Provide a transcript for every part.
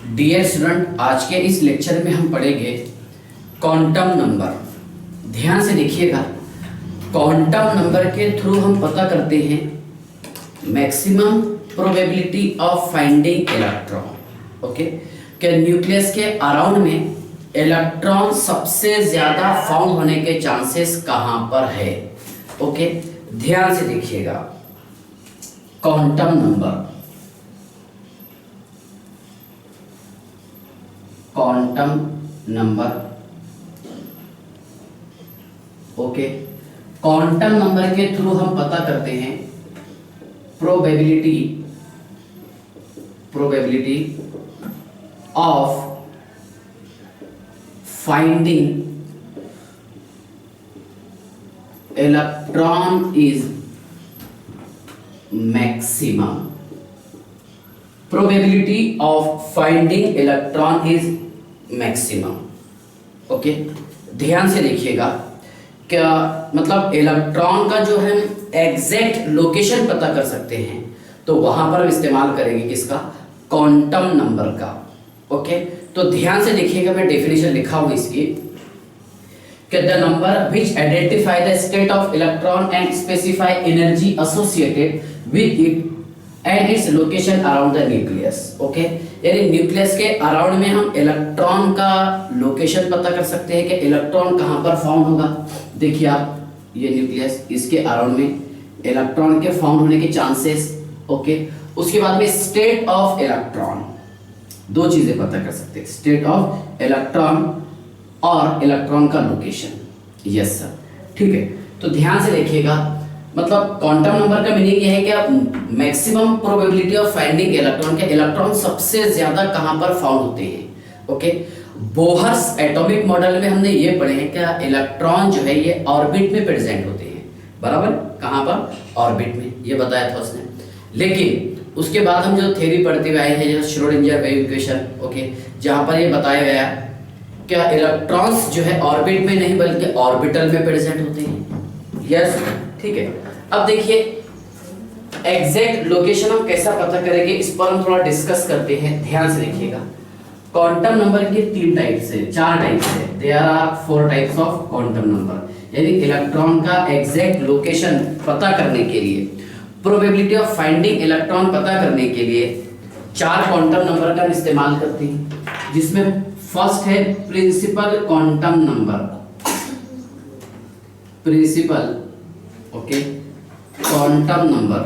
Dear student, आज के इस लेक्चर में हम पढ़ेंगे क्वांटम नंबर। ध्यान से देखिएगा, क्वांटम नंबर के थ्रू हम पता करते हैं maximum probability of finding electron. Okay, कि न्यूक्लियस के अराउंड में इलेक्ट्रॉन सबसे ज्यादा फाउंड होने के चांसेस कहां पर है। ओके, ध्यान से देखिएगा, quantum number, quantum number. Okay, quantum number के थ्रू हम पता करते हैं probability of finding electron is maximum. Probability of finding electron is maximum. Okay, ध्यान से देखिएगा, क्या मतलब इलेक्ट्रॉन का जो है एग्जैक्ट लोकेशन पता कर सकते हैं, तो वहां पर हम इस्तेमाल करेंगे किसका, क्वांटम नंबर का। ओके, तो ध्यान से देखिएगा, मैं डेफिनेशन लिखा हूं इसकी, कि the number which identify the state of electron and specify energy associated with it and its location around the nucleus. Okay, यानी न्यूक्लियस के अराउंड में हम इलेक्ट्रॉन का लोकेशन पता कर सकते हैं कि इलेक्ट्रॉन कहां पर फाउंड होगा। देखिए आप, ये न्यूक्लियस, इसके अराउंड में इलेक्ट्रॉन के फाउंड होने के चांसेस। ओके, उसके बाद में स्टेट ऑफ इलेक्ट्रॉन, दो चीजें पता कर सकते हैं, स्टेट ऑफ इलेक्ट्रॉन और इलेक्ट्रॉन का लोकेशन। यस सर, ठीक है। तो ध्यान से देखिएगा, मतलब क्वांटम नंबर का मीनिंग ये है कि maximum probability of finding electron, के इलेक्ट्रॉन सबसे ज्यादा कहां पर फाउंड होते हैं। ओके, बोहर्स एटॉमिक मॉडल में हमने ये पढ़े हैं कि इलेक्ट्रॉन जो है ये ऑर्बिट में प्रेजेंट होते हैं, बराबर, कहां पर, ऑर्बिट में, ये बताया था उसने। लेकिन उसके बाद हम जो थ्योरी पढ़ते हुए आए हैं, जो श्रोडिंगर वेव इक्वेशन, ओके, जहां पर ये बताया गया क्या इलेक्ट्रॉन्स जो है ऑर्बिट में नहीं बल्कि ऑर्बिटल में प्रेजेंट होते हैं। यस, ठीक है। अब देखिए, एग्जैक्ट लोकेशन हम कैसा पता करेंगे, इस पर हम थोड़ा डिस्कस करते हैं। ध्यान से देखिएगा, क्वांटम नंबर के 3 टाइप्स है, 4 टाइप्स है। There are 4 types of quantum number, यानी इलेक्ट्रॉन का एग्जैक्ट लोकेशन पता करने के लिए, प्रोबेबिलिटी ऑफ फाइंडिंग इलेक्ट्रॉन पता करने के लिए 4 क्वांटम नंबर का हम इस्तेमाल करते हैं, जिसमें फर्स्ट है principal quantum number, principal, okay, quantum number,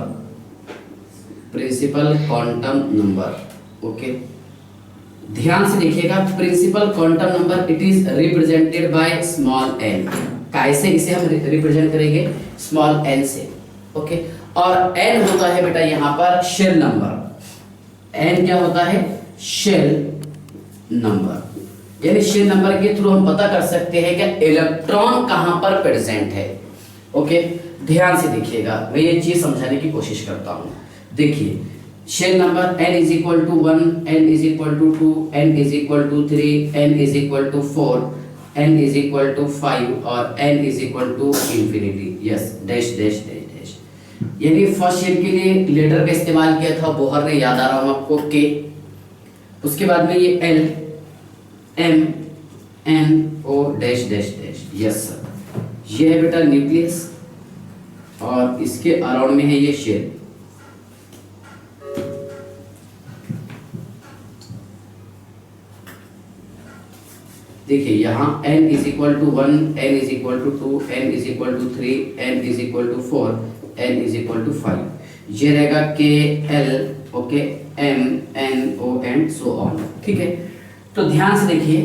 principal quantum number. Okay, ध्यान से देखिएगा, principal quantum number it is represented by small n। कैसे इसे हम रिप्रेजेंट करेंगे, स्मॉल n से। ओके, और n होता है बेटा यहाँ पर शेल नंबर। n क्या होता है, शेल नंबर, यानी शेल नंबर के थ्रू हम पता कर सकते हैं कि इलेक्ट्रॉन कहां पर प्रेजेंट है। ओके, ध्यान से देखिएगा, मैं ये चीज समझाने की कोशिश करता हूं। देखिए, shell number n is equal to 1, n is equal to 2, n is equal to 3, n is equal to 4, n is equal to 5 और n is equal to infinity. Yes, dash dash dash dash, यानी first shell के लिए letter का इस्तेमाल किया था Bohr ने, याद आ रहा हूं आपको, k। उसके बाद में ये l, m, n, o dash dash dash. Yes sir, ये है बेटा न्यूक्लियस और इसके अराउंड में है ये शेल। देखिए यहाँ n is equal to 1, n is equal to 2, n is equal to 3, n is equal to 4, n is equal to 5। ये रहेगा k, l, okay, m, n, o and so on. ठीक है, तो ध्यान से देखिए,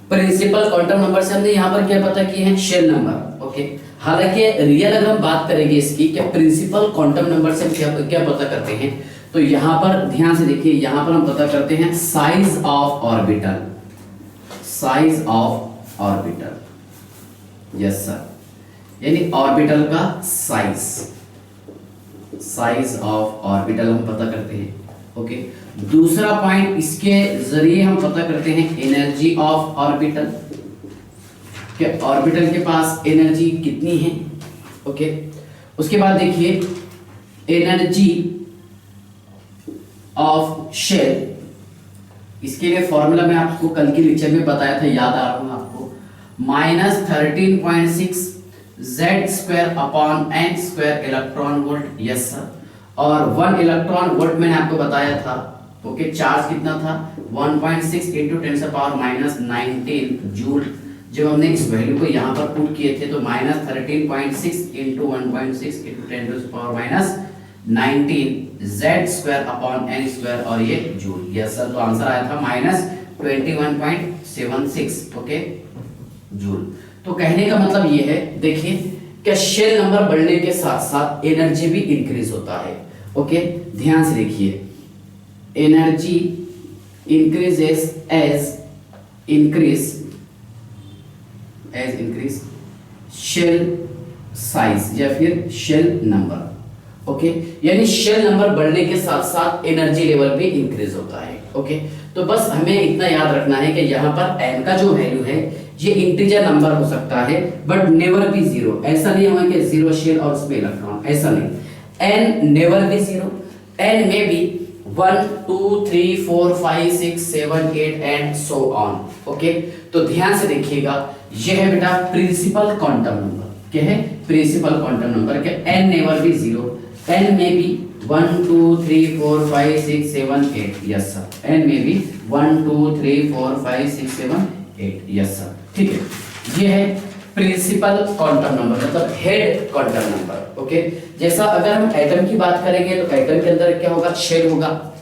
प्रिंसिपल क्वांटम नंबर से हमने यहाँ पर क्या पता किए हैं, शेल नंबर। ओके, हालांकि रियल अगर हम बात करेंगे इसकी, क्या प्रिंसिपल क्वांटम नंबर से हम क्या पता करते हैं, तो यहाँ पर ध्यान से देखिए, यहाँ पर हम पता करते हैं size of orbital, size of orbital. Yes sir, यानी ऑर्बिटल का साइज, साइज ऑफ ऑर्बिटल हम पता करते हैं। ओके, दूसरा पॉइंट, इसके जरिए हम पता करते हैं एनर्जी ऑफ ऑर्बिटल, कि ऑर्बिटल के पास एनर्जी कितनी है। ओके, उसके बाद देखिए एनर्जी ऑफ शेल इसके लिए फॉर्मूला मैं आपको कल की लेक्चर में बताया था, याद आ रहा हूँ आपको, -13.6 Z² upon n² electron volt. Yes sir. और 1 इलेक्ट्रॉन वोल्ट मैंने आपको बताया था, ओके, चार्ज कितना था 1.6 इंटू 10⁻⁻19 जूल। जब हमने इस वैल्यू को यहाँ पर पुट किए थे तो -13.6 into 1.6 into 10⁻⁻19 Z² upon n² और ये जूल। Yes sir. तो आंसर आया था -21.76 ओके जूल। तो कहने का मतलब ये है, देखिए कि शेल नंबर बढ़ने के साथ साथ एनर्जी भी इंक्रीज होता है। ओके, ध्यान से देखिए, energy increases as increase shell size या फिर शेल नंबर। ओके, यानी शेल नंबर बढ़ने के साथ साथ एनर्जी लेवल भी इंक्रीज होता है। ओके, तो बस हमें इतना याद रखना है कि यहाँ पर n का जो वैल्यू है ये इंटीजर नंबर हो सकता है बट नेवर बी जीरो। ऐसा नहीं होगा कि जीरो शेल और उसमें इलेक्ट्रॉन, ऐसा नहीं। n never be zero, n में भी 1 2 3 4 5 6 7 8 एंड सो ऑन। ओके, तो ध्यान से देखिएगा, यह है बेटा प्रिंसिपल क्वांटम नंबर। क्या है? प्रिंसिपल क्वांटम नंबर के n never be zero, n में भी 1 2 3 4 5 6 7 8। Yes sir. n में भी 1 2 3 4 5 6 7 8। Yes sir. ठीक है, ये है प्रिंसिपल क्वांटम नंबर, मतलब हेड क्वांटम नंबर। ओके, जैसा अगर हम एटम की बात करेंगे तो एटम के अंदर क्या होगा? शेल होगा,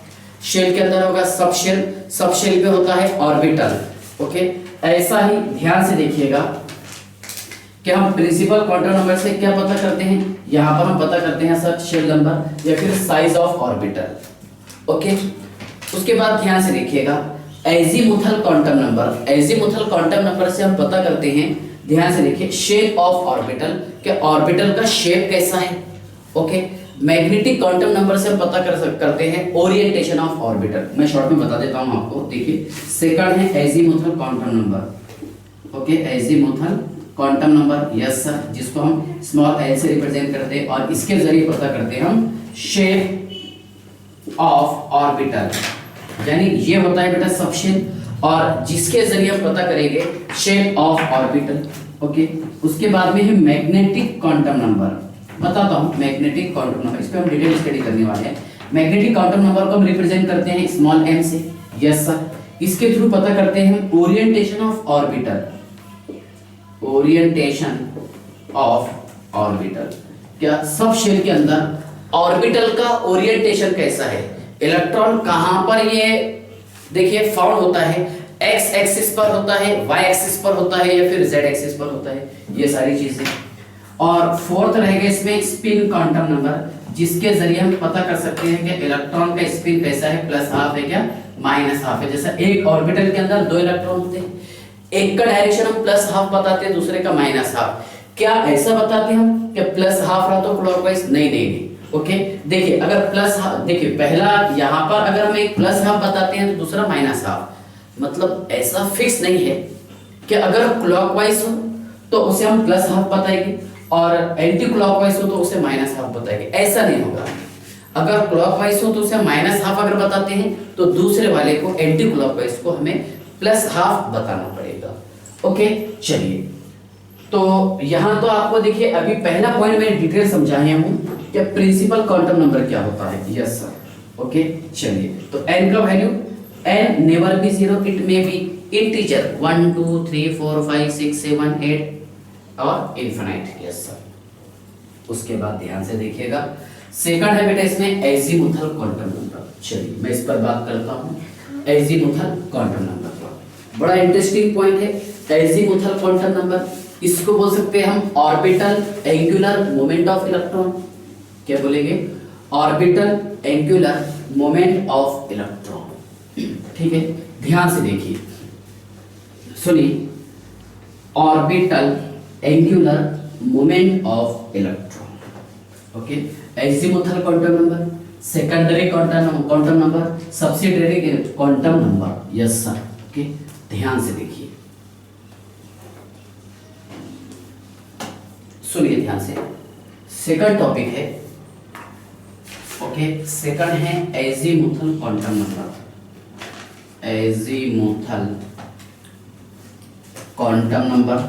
शेल के अंदर होगा सब शेल, सब शेल में होता है ऑर्बिटल। ओके, ऐसा ही ध्यान से देखिएगा कि हम प्रिंसिपल क्वांटम नंबर से क्या पता करते हैं? यहाँ पर हम पता करते हैं सर शेल नंबर या फिर साइज ऑफ ऑर्बिटल। ओके, उसके बाद ध्यान से देखिएगा azimuthal quantum number, azimuthal quantum number से हम पता करते हैं, ध्यान से देखिए, शेप ऑफ ऑर्बिटल, कि ऑर्बिटल का शेप कैसा है। ओके, मैग्नेटिक क्वांटम नंबर से हम पता करते हैं ओरिएंटेशन ऑफ ऑर्बिटल। मैं शॉर्ट में बता देता हूं आपको, देखिए सेकंड है azimuthal quantum number. Okay, azimuthal quantum number, yes sir, जिसको हम स्मॉल एल से रिप्रेजेंट करते हैं और इसके जरिए पता करते हैं हम शेप ऑफ ऑर्बिटल, यानी ये होता है बेटा सबशेल, और जिसके जरिए हम पता करेंगे शेप ऑफ ऑर्बिटल। ओके, उसके बाद में है मैग्नेटिक क्वांटम नंबर। बताता हूं मैग्नेटिक क्वांटम नंबर, इस पे हम डिटेल स्टडी करने वाले हैं। मैग्नेटिक क्वांटम नंबर को हम रिप्रेजेंट करते हैं स्मॉल m से। Yes sir. इसके थ्रू पता करते हैं हम orientation of orbital, orientation of orbital, क्या सब शेल के अंदर ऑर्बिटल का ओरिएंटेशन कैसा है, इलेक्ट्रॉन कहां पर ये देखिए फाउंड होता है, x एक्सिस पर होता है, y एक्सिस पर होता है या फिर z एक्सिस पर होता है, ये सारी चीजें। और फोर्थ रहेगा इसमें स्पिन क्वांटम नंबर, जिसके जरिए हम पता कर सकते हैं कि इलेक्ट्रॉन का स्पिन कैसा है, +½ है क्या -½ है। जैसा एक ऑर्बिटल के अंदर 2 इलेक्ट्रॉन होते हैं, एक का डायरेक्शन हम +½ बताते हैं, दूसरे का -½ क्या ऐसा बताते हैं हम कि +½ रहा तो क्लॉकवाइज? नहीं। ओके, देखिए अगर देखिए पहला यहाँ पर अगर हम एक +½ बताते हैं तो दूसरा -½ मतलब ऐसा फिक्स नहीं है कि अगर क्लॉकवाइज हो तो उसे हम +½ बताएंगे और एंटी क्लॉकवाइज हो तो उसे -½ बताएंगे, ऐसा नहीं होगा। अगर क्लॉकवाइज हो तो उसे -½ अगर बताते हैं तो दूसरे वाले को एंटी क्लॉकवाइज को हमें +½ बताना पड़ेगा। ओके, चलिए, तो यहाँ तो आपको देखिए अभी पहला पॉइंट मैंने डिटेल समझाया हूँ कि प्रिंसिपल क्वांटम नंबर क्या होता है। Yes sir. ओके, चलिए, तो n का value n never be zero, it may be integer 1 2 3 4 5 6 7 8 और इनफिनिट। Yes sir. उसके बाद ध्यान से देखिएगा सेकंड है बेटा इसमें एजीमुथल क्वांटम नंबर। चलिए मैं इस पर बात करता हूँ एजीमुथल क्वांटम नंबर पर, बड़ा इंटरेस्टिंग पॉइंट है एजीमुथल क्वांटम नंबर। इसको बोल सकते हैं हम orbital angular moment of electron. क्या बोलेंगे? Orbital angular moment of electron. ठीक है, ध्यान से देखिए, सुनिए, orbital angular moment of electron. Okay, azimuthal quantum number, secondary quantum number, subsidiary quantum number. Yes sir. Okay, ध्यान से देखिए, सुनिए ध्यान से, सेकंड टॉपिक है। ओके, सेकंड है azimuthal quantum number, azimuthal quantum number,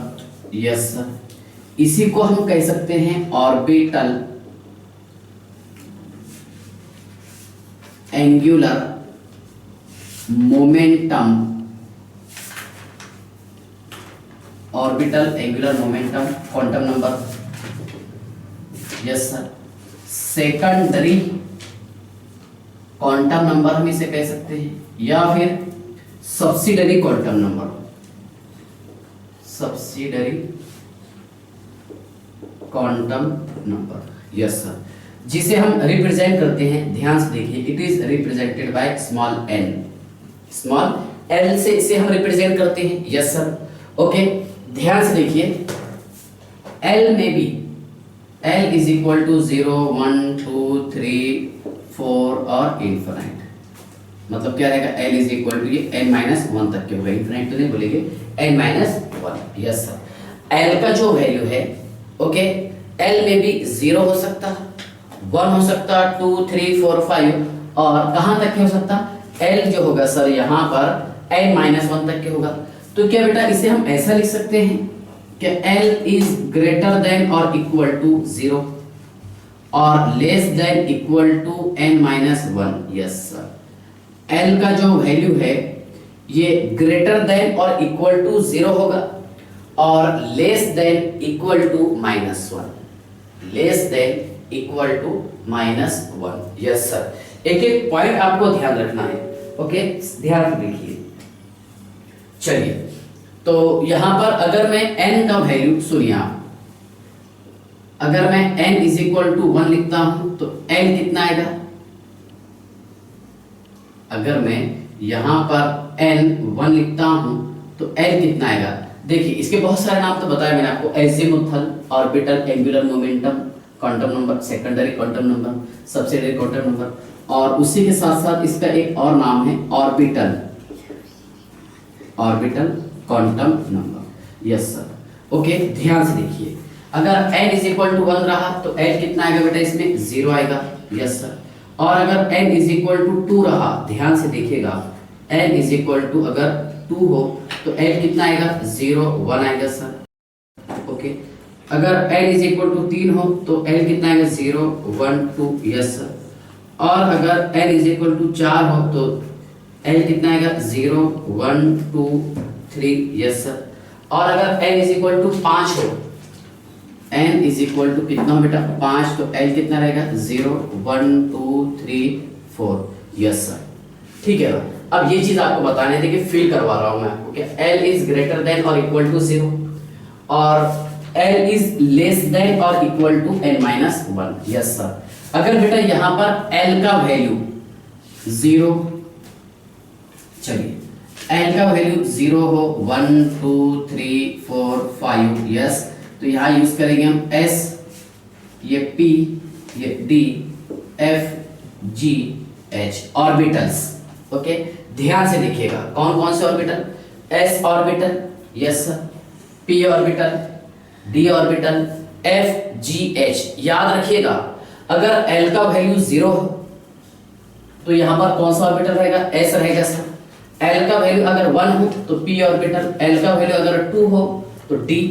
yes sir. इसी को हम कह सकते हैं orbital angular momentum, orbital angular momentum quantum number, yes sir. Secondary quantum number हम इसे कह सकते हैं, या फिर subsidiary quantum number, subsidiary quantum number, yes sir. जिसे हम रिप्रेजेंट करते हैं, ध्यान से देखिए, it is represented by small n, small l से इसे हम रिप्रेजेंट करते हैं, यस सर। ओके, ध्यान से देखिए, एल में भी एल इज इक्वल टू 0 1 2 3 4 और इनफाइनाइट, मतलब क्या रहेगा, एल इज इक्वल टू ये n-1 तक के होगा, इनफाइनाइट तो नहीं बोलेंगे, n-1, यस सर। एल का जो वैल्यू है, ओके, एल में भी 0 हो सकता, 1 हो सकता, 2 3 4 5, और कहां तक के हो सकता, एल जो होगा सर यहाँ पर n-1 तक के होगा। तो क्या बेटा इसे हम ऐसा लिख सकते हैं कि एल इज ग्रेटर देन और इक्वल टू 0 और less than equal to n-1, yes sir. L का जो वैल्यू है ये ग्रेटर देन और इक्वल टू 0 होगा और less than equal to -1, less than equal to -1, yes sir. एक एक पॉइंट आपको ध्यान रखना है, ओके, ध्यान से देखिए। चलिए, तो यहां पर अगर मैं n का वैल्यू, सुनिए आप, अगर मैं n इज इक्वल टू 1 लिखता हूं तो n कितना आएगा, अगर मैं यहां पर n 1 लिखता हूं तो n कितना आएगा। देखिए, इसके बहुत सारे नाम तो बताया मैंने आपको, azimuthal, orbital angular momentum quantum number, secondary quantum number, subsidiary quantum number, और उसी के साथ साथ इसका एक और नाम है orbital, orbital quantum number, yes sir. Okay, ध्यान से देखिए, अगर n इज इक्वल टू 1 रहा तो n कितना आएगा बेटा, इसमें 0 आएगा, यस सर। और अगर n इज इक्वल टू 2 रहा, ध्यान से देखिएगा, n इज इक्वल टू अगर 2 हो तो n कितना आएगा, 0 1 आएगा सर। ओके, अगर n इज इक्वल टू 3 हो तो n कितना आएगा, 0 1 2, यस सर। और अगर n इज इक्वल टू 4 हो तो n कितना आएगा, 0 1 2 3, यस सर। और अगर n इज इक्वल टू 5 हो, n इज इक्वल टू कितना बेटा, 5, तो l कितना रहेगा, 0 1 2 3 4, यस सर। ठीक है, अब ये चीज आपको बताने है, देखिए फील करवा रहा हूं मैं आपको, क्या l इज ग्रेटर देन और इक्वल टू 0 और l इज लेस देन और equal to n-1, yes sir. अगर बेटा यहां पर l का वैल्यू 0, चलिए l का वैल्यू 0 हो, 1 2 3 4 5, यस, तो यहां यूज करेंगे हम s, ये p, ये d, f g h, orbitals. Okay, ध्यान से देखिएगा, कौन कौन से orbital, s orbital, yes sir, p orbital, d orbital, f g h। याद रखिएगा, अगर l का वैल्यू 0 हो तो यहां पर कौन सा ऑर्बिटल रहेगा, s रहेगा सर। l का वैल्यू अगर 1 हो तो p ऑर्बिटल, l का वैल्यू अगर 2 हो तो d,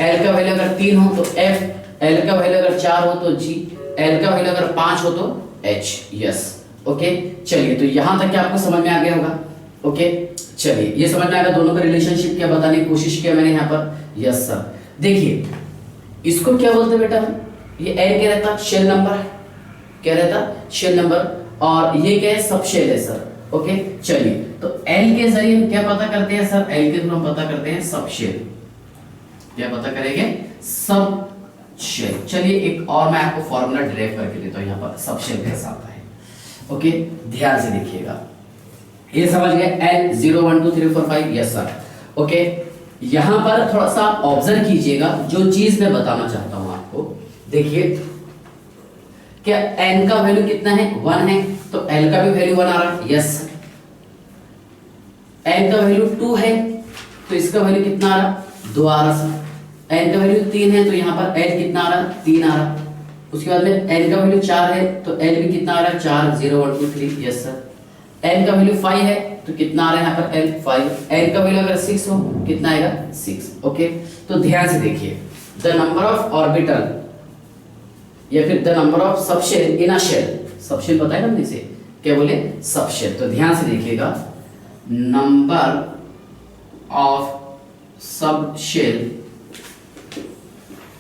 l का वैल्यू अगर 3 हो तो f, l का वैल्यू अगर 4 हो तो g, l का वैल्यू अगर 5 हो तो h, यस। ओके, चलिए, तो यहां तक क्या आपको समझ में आ गया होगा। ओके, चलिए, ये समझ में आएगा, दोनों का रिलेशनशिप क्या बताने की कोशिश किया मैंने यहाँ पर, यस सर। देखिए, इसको क्या बोलते हैं बेटा, ये n क्या रहता, शेल नंबर है, क्या रहता, शेल नंबर, और ये क्या है, सब शेल है सर। ओके, चलिए, तो l के जरिए हम क्या पता करते हैं सर, l के थ्रू हम पता करते हैं सब शेल, क्या पता करेंगे, सब शेल। चलिए, एक और मैं आपको फॉर्मूला डिराइव करके देता हूँ यहाँ पर, सब शेल कैसा आता है। ओके, ध्यान से देखिएगा, ये समझ गए, n 0 1 2 3 4 5, यस सर। ओके, यहां पर थोड़ा सा ऑब्जर्व कीजिएगा, जो चीज मैं बताना चाहता हूं आपको, देखिए, क्या n का वैल्यू कितना है, 1 है, तो l का भी वैल्यू 1 आ रहा है, यस। n का वैल्यू 2 है तो इसका वैल्यू कितना आ रहा, 2 आ रहा सर। n का वैल्यू 3 है तो यहाँ पर l कितना आ रहा, 3 आ रहा। उसके बाद में n का वैल्यू 4 है तो l भी कितना आ रहा है, 4 0 1 2 3, यस सर। n का वैल्यू 5 है तो कितना आ रहा है यहाँ पर n 5, n का वैल्यू अगर 6 हो कितना आएगा 6। ओके, तो ध्यान से देखिए, द नंबर ऑफ ऑर्बिटल या फिर the number of subshell in a shell, subshell बताया ना हमने इसे, क्या बोले सबशेल। तो ध्यान से देखिएगा, number of subshell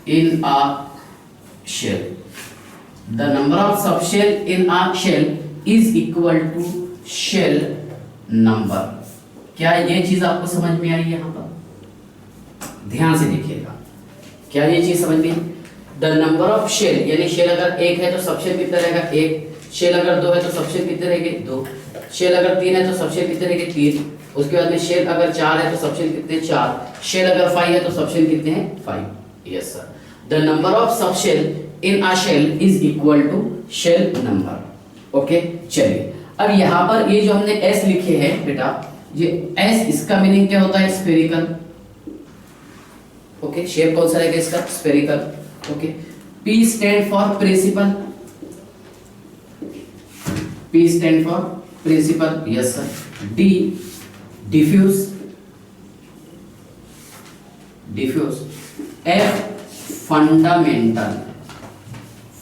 in a shell, the number of subshell in a shell is equal to shell number। क्या ये चीज आपको समझ में आई यहाँ पर? ध्यान से देखिएगा, क्या ये चीज समझ में? द नंबर ऑफ शेल, यानी शेल अगर एक है तो सबशेल कितना रहेगा एक, शेल अगर दो है तो सबशेल कितने रहेंगे दो, शेल अगर तीन है तो सबशेल कितने रहेंगे तीन, उसके बाद में शेल अगर चार है तो सबशेल कितने चार, शेल अगर 5 है तो सबशेल कितने हैं 5। Yes sir. The number of subshell in a shell is equal to shell number. Okay, चलिए अब यहाँ पर ये जो हमने S लिखे हैं बेटा, ये S इसका मीनिंग क्या होता है? स्फेरिकल। ओके, शेप कौन सा रहेगा इसका? Spherical. Okay, P stand for principal, P stand for principal, yes sir. D diffuse, diffuse। F fundamental,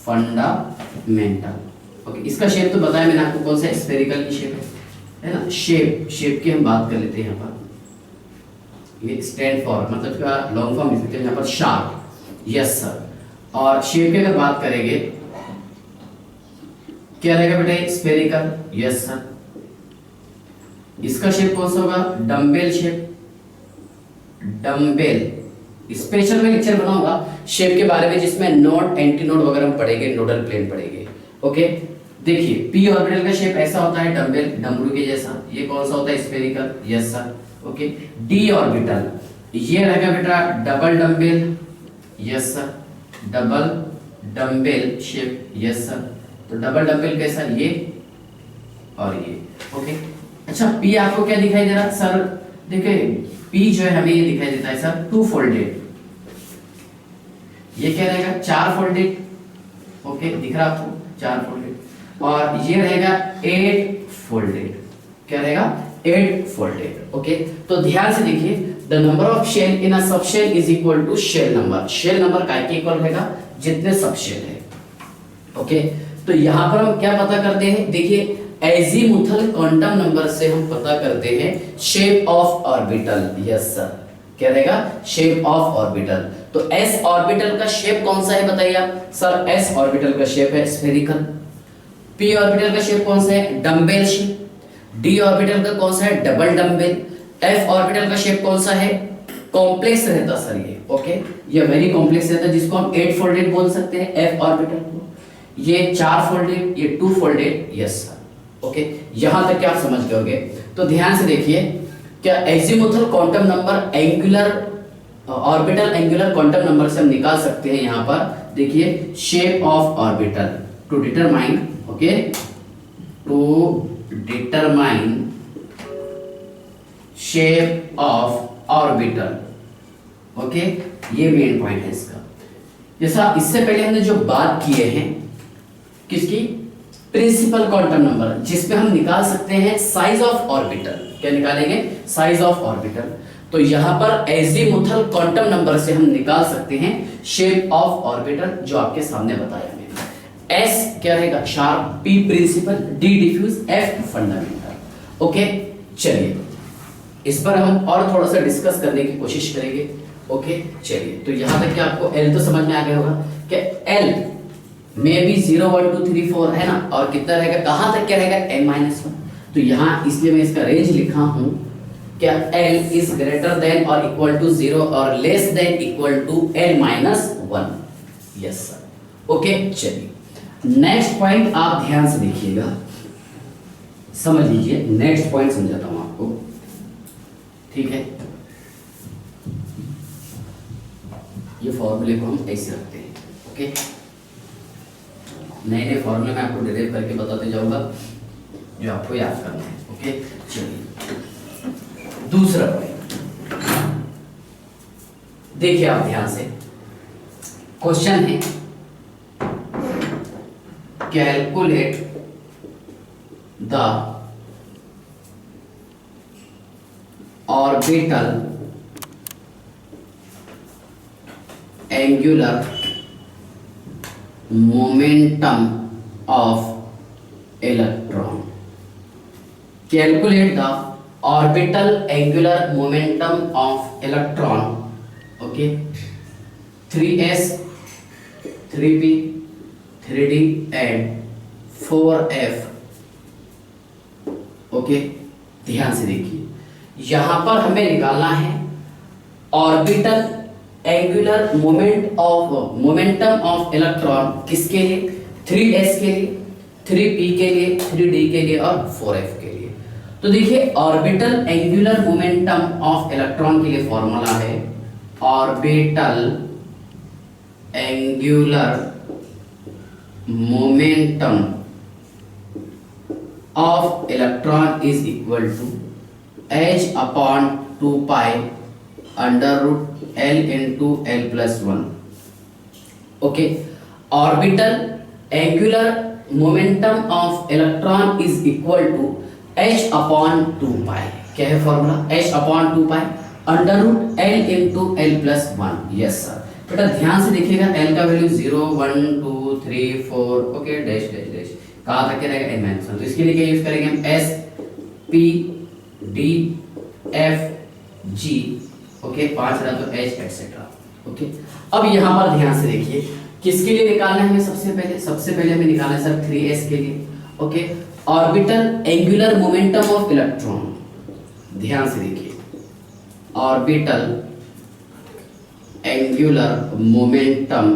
fundamental. Okay, इसका शेप तो बताया मैंने आपको कौन सा स्फेरिकल की शेप है ना। शेप की हम बात कर लेते हैं यहाँ पर। ये स्टैंड फॉर मतलब क्या लॉन्ग फॉर्म लिखते हैं यहाँ पर शार्प, यस सर। और शेप की अगर बात करेंगे क्या रहेगा बेटा? Spherical, yes sir. इसका शेप कौन सा होगा? Dumbbell shape, dumbbell. स्पेशल में लेक्चर बनाऊंगा शेप के बारे में जिसमें नोड एंटी नोड वगैरह हम पढ़ेंगे, नोडल प्लेन पढ़ेंगे। ओके, देखिए पी ऑर्बिटल का शेप ऐसा होता है डम्बेल, डमरू के जैसा। ये कौन सा होता है? Spherical, yes sir. Okay, D orbital ये रहेगा बेटा double dumbbell, yes sir, double dumbbell shape, yes sir. तो डबल डम्बेल कैसा? ये और ये। ओके, अच्छा पी आपको क्या दिखाई दे रहा है सर? देखिए पी जो है हमें ये दिखाई देता है सर टू फोल्डेड, ये क्या रहेगा? चार फोल्डेड। ओके, दिख रहा आपको? चार फोल्डेड। और ये रहेगा 8 फोल्डेड। क्या रहेगा? 8 फोल्डेड। ओके, तो ध्यान से देखिए, the number of shell in a subshell is equal to shell number. Shell number काय के इक्वल रहेगा? जितने सबशेल है। ओके, तो यहां पर हम क्या पता करते हैं? देखिए एजीमुथल क्वांटम नंबर से हम पता करते हैं shape of orbital. Yes sir, क्या रहेगा? Shape of orbital. तो s ऑर्बिटल का शेप कौन सा है बताइए आप? सर s ऑर्बिटल का शेप है स्फेरिकल। p ऑर्बिटल का शेप कौन सा है? Dumbbell shape. d ऑर्बिटल का कौन सा है? Double dumbbell. f ऑर्बिटल का शेप कौन सा है? कॉम्प्लेक्स रहता सर ये। ओके, ये वेरी कॉम्प्लेक्स रहता है जिसको हम 8 फोल्डेड बोल सकते हैं f ऑर्बिटल को। ये 4 फोल्डेड, ये 2 फोल्डेड, यस सर। ओके, यहां तक क्या आप समझ गए? तो ध्यान से देखिए, क्या azimuthal quantum number angular orbital angular quantum number से हम निकाल सकते हैं। यहां पर देखिए shape of orbital to determine, okay, to determine shape of orbital. Okay, ये मेन पॉइंट है इसका। जैसा इससे पहले हमने जो बात किए हैं किसकी? प्रिंसिपल क्वांटम नंबर, जिसमें हम निकाल सकते हैं साइज ऑफ ऑर्बिटल। क्या निकालेंगे? Size of orbital. तो यहां पर एजीमुथल क्वांटम नंबर से हम निकाल सकते हैं शेप ऑफ ऑर्बिटल, जो आपके सामने बताया मैंने। एस क्या रहेगा? Sharp, P principal, D diffuse, F fundamental. Okay, चलिए इस पर हम और थोड़ा सा डिस्कस करने की कोशिश करेंगे। ओके, चलिए तो यहां तक कि आपको एल तो समझ में आ गया होगा कि एल में भी 0 1 2 3 4 है ना, और कितना रहेगा? कहां तक क्या रहेगा? n-1। तो यहां इसलिए मैं इसका रेंज लिखा हूं क्या? l इज ग्रेटर देन और इक्वल टू 0 और less than equal to n-1। Yes sir. Okay, चलिए नेक्स्ट पॉइंट आप ध्यान से देखिएगा, समझ लीजिए। नेक्स्ट पॉइंट समझाता हूं आपको, ठीक है? ये फॉर्मूले को हम ऐसे रखते हैं। ओके, नए नए फॉर्मूले मैं आपको डिराइव करके बताते जाऊंगा जो आपको याद करना है। ओके, चलिए दूसरा पॉइंट देखिए आप ध्यान से। क्वेश्चन है calculate the orbital angular momentum of electron. Calculate the orbital angular momentum of electron. Okay, 3s 3p 3d and 4f। Okay, ध्यान से देखिए, यहां पर हमें निकालना है orbital angular momentum of electron. किसके लिए? 3s के लिए, 3p के लिए, 3d के लिए और 4f के लिए। तो देखिए, orbital angular momentum of electron के लिए फॉर्मूला है orbital angular momentum of electron is equal to h upon 2 pi under root l into l plus 1। Okay, orbital angular momentum of electron is equal to h upon 2 pi. क्या है formula? h upon 2 pi under root l into l plus 1। Yes sir. बेटा ध्यान से देखिएगा, l का value 0 1 2 3 4 okay dash dash dash कहाँ तक रहेगा n माइनस 1। तो इसके लिए क्या यूज करेंगे हम? s p d f g okay, 5 रहा तो h एटसेट्रा। ओके, अब यहां पर ध्यान से देखिए, किसके लिए निकालना है हमें? सबसे पहले हमें निकालना है सर 3s के लिए। Okay, orbital angular momentum of electron. ध्यान से देखिए, orbital angular momentum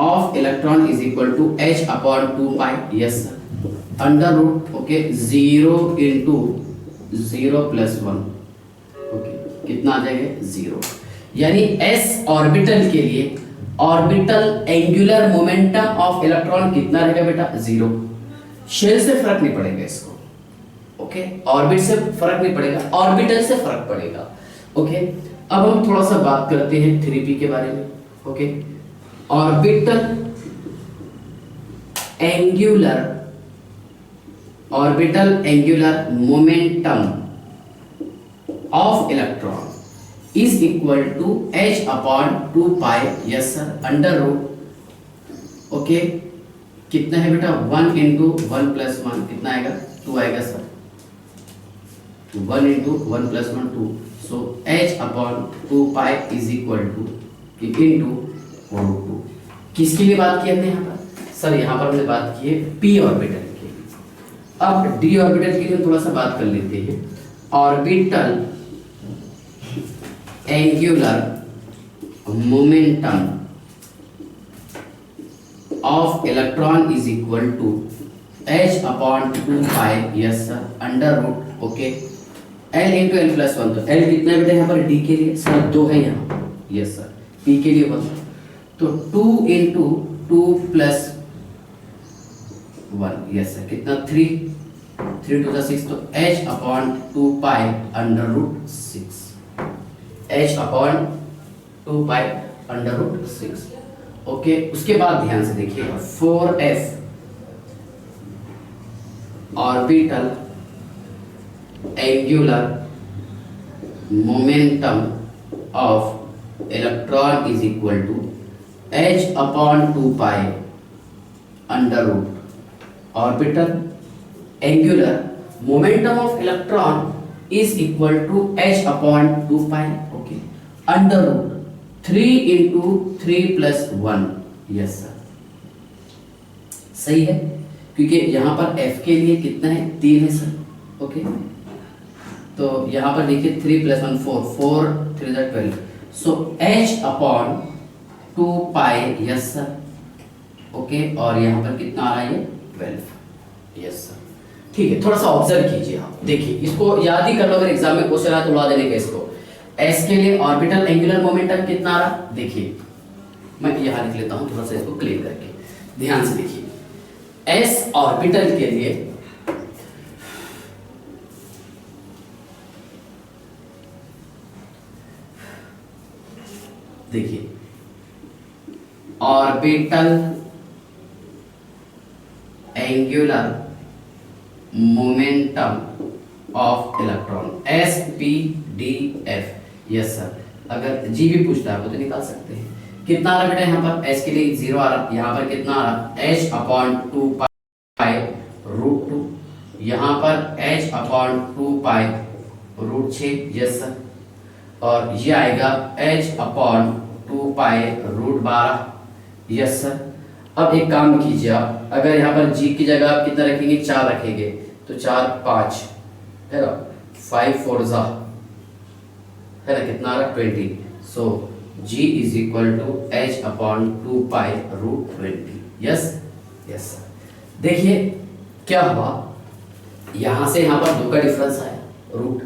of electron is equal to h upon 2 pi. Yes sir, under root okay 0 into 0 plus 1। कितना आ जाएगा? 0। यानी s ऑर्बिटल के लिए orbital angular momentum of electron कितना रहेगा बेटा? 0। शेल से फर्क नहीं पड़ेगा इसको। ओके, ऑर्बिट से फर्क नहीं पड़ेगा, ऑर्बिटल से फर्क पड़ेगा। ओके, अब हम थोड़ा सा बात करते हैं 3p के बारे में। Okay, orbital angular momentum of electron is equal to h upon 2 pi। yes sir, under root okay, कितना है बेटा? 1 इंटू 1 प्लस 1 कितना आएगा? 2 आएगा sir. 1 into 1 plus 1 2, so h upon 2 pi is equal two into 2। किसके लिए बात की हमने यहाँ पर? सर यहाँ पर हमने बात की है p ऑर्बिटल के लिए। अब d ऑर्बिटल के लिए थोड़ा सा बात कर लेते हैं। Orbital angular momentum of electron is equal to h upon 2 pi. Yes sir, under root okay l into l plus 1। तो l कितना है बेटा यहाँ पर? d के लिए सर 2 है यहाँ। यस सर, p के लिए 1। तो 2 इंटू 2 प्लस 1। यस सर, कितना? 3 to the 6। तो h upon 2 pi under root 6। h upon 2 pi under root 6। Okay, उसके बाद ध्यान से देखिएगा 4f orbital angular momentum of electron is equal to h upon 2 pi under root orbital angular momentum of electron is equal to h upon 2 pi okay under root 3 into 3 plus 1। yes sir, सही है, क्योंकि यहाँ पर f के लिए कितना है? 3 है सर। ओके, तो यहाँ पर देखिए 3 प्लस 1 4 4 3 12, सो h upon 2 pi. Yes sir, okay, और यहाँ पर कितना आ रहा है? 12। यस सर, ठीक है, थोड़ा सा ऑब्जर्व कीजिए आप। देखिए, इसको याद ही कर लो, अगर एग्जाम में क्वेश्चन आए तो उड़ा देने का इसको। s के लिए ऑर्बिटल एंगुलर मोमेंटम कितना आ रहा? देखिए, मैं यहाँ लिख लेता हूँ थोड़ा सा इसको क्लियर करके। ध्यान से देखिए, s ऑर्बिटल के लिए देखिए, orbital angular momentum of electron, SPDF। Yes sir, अगर जी भी पूछता है तो निकाल सकते हैं। कितना आ रहा बेटा यहाँ पर एच के लिए 0 आ रहा, यहाँ पर कितना आ रहा h/2π√2, यहाँ पर h/2π√6। यस सर, और ये आएगा h/2π√12। Yes sir. अब एक काम कीजिए आप, अगर यहाँ पर g की जगह आप कितना रखेंगे, 4 रखेंगे तो 4 5 है ना, 5 4 है ना, कितना आ रहा 20। So g is equal to h/2π√20। Yes yes sir. देखिए क्या हुआ, यहाँ से यहाँ पर 2 का डिफरेंस आया रूट,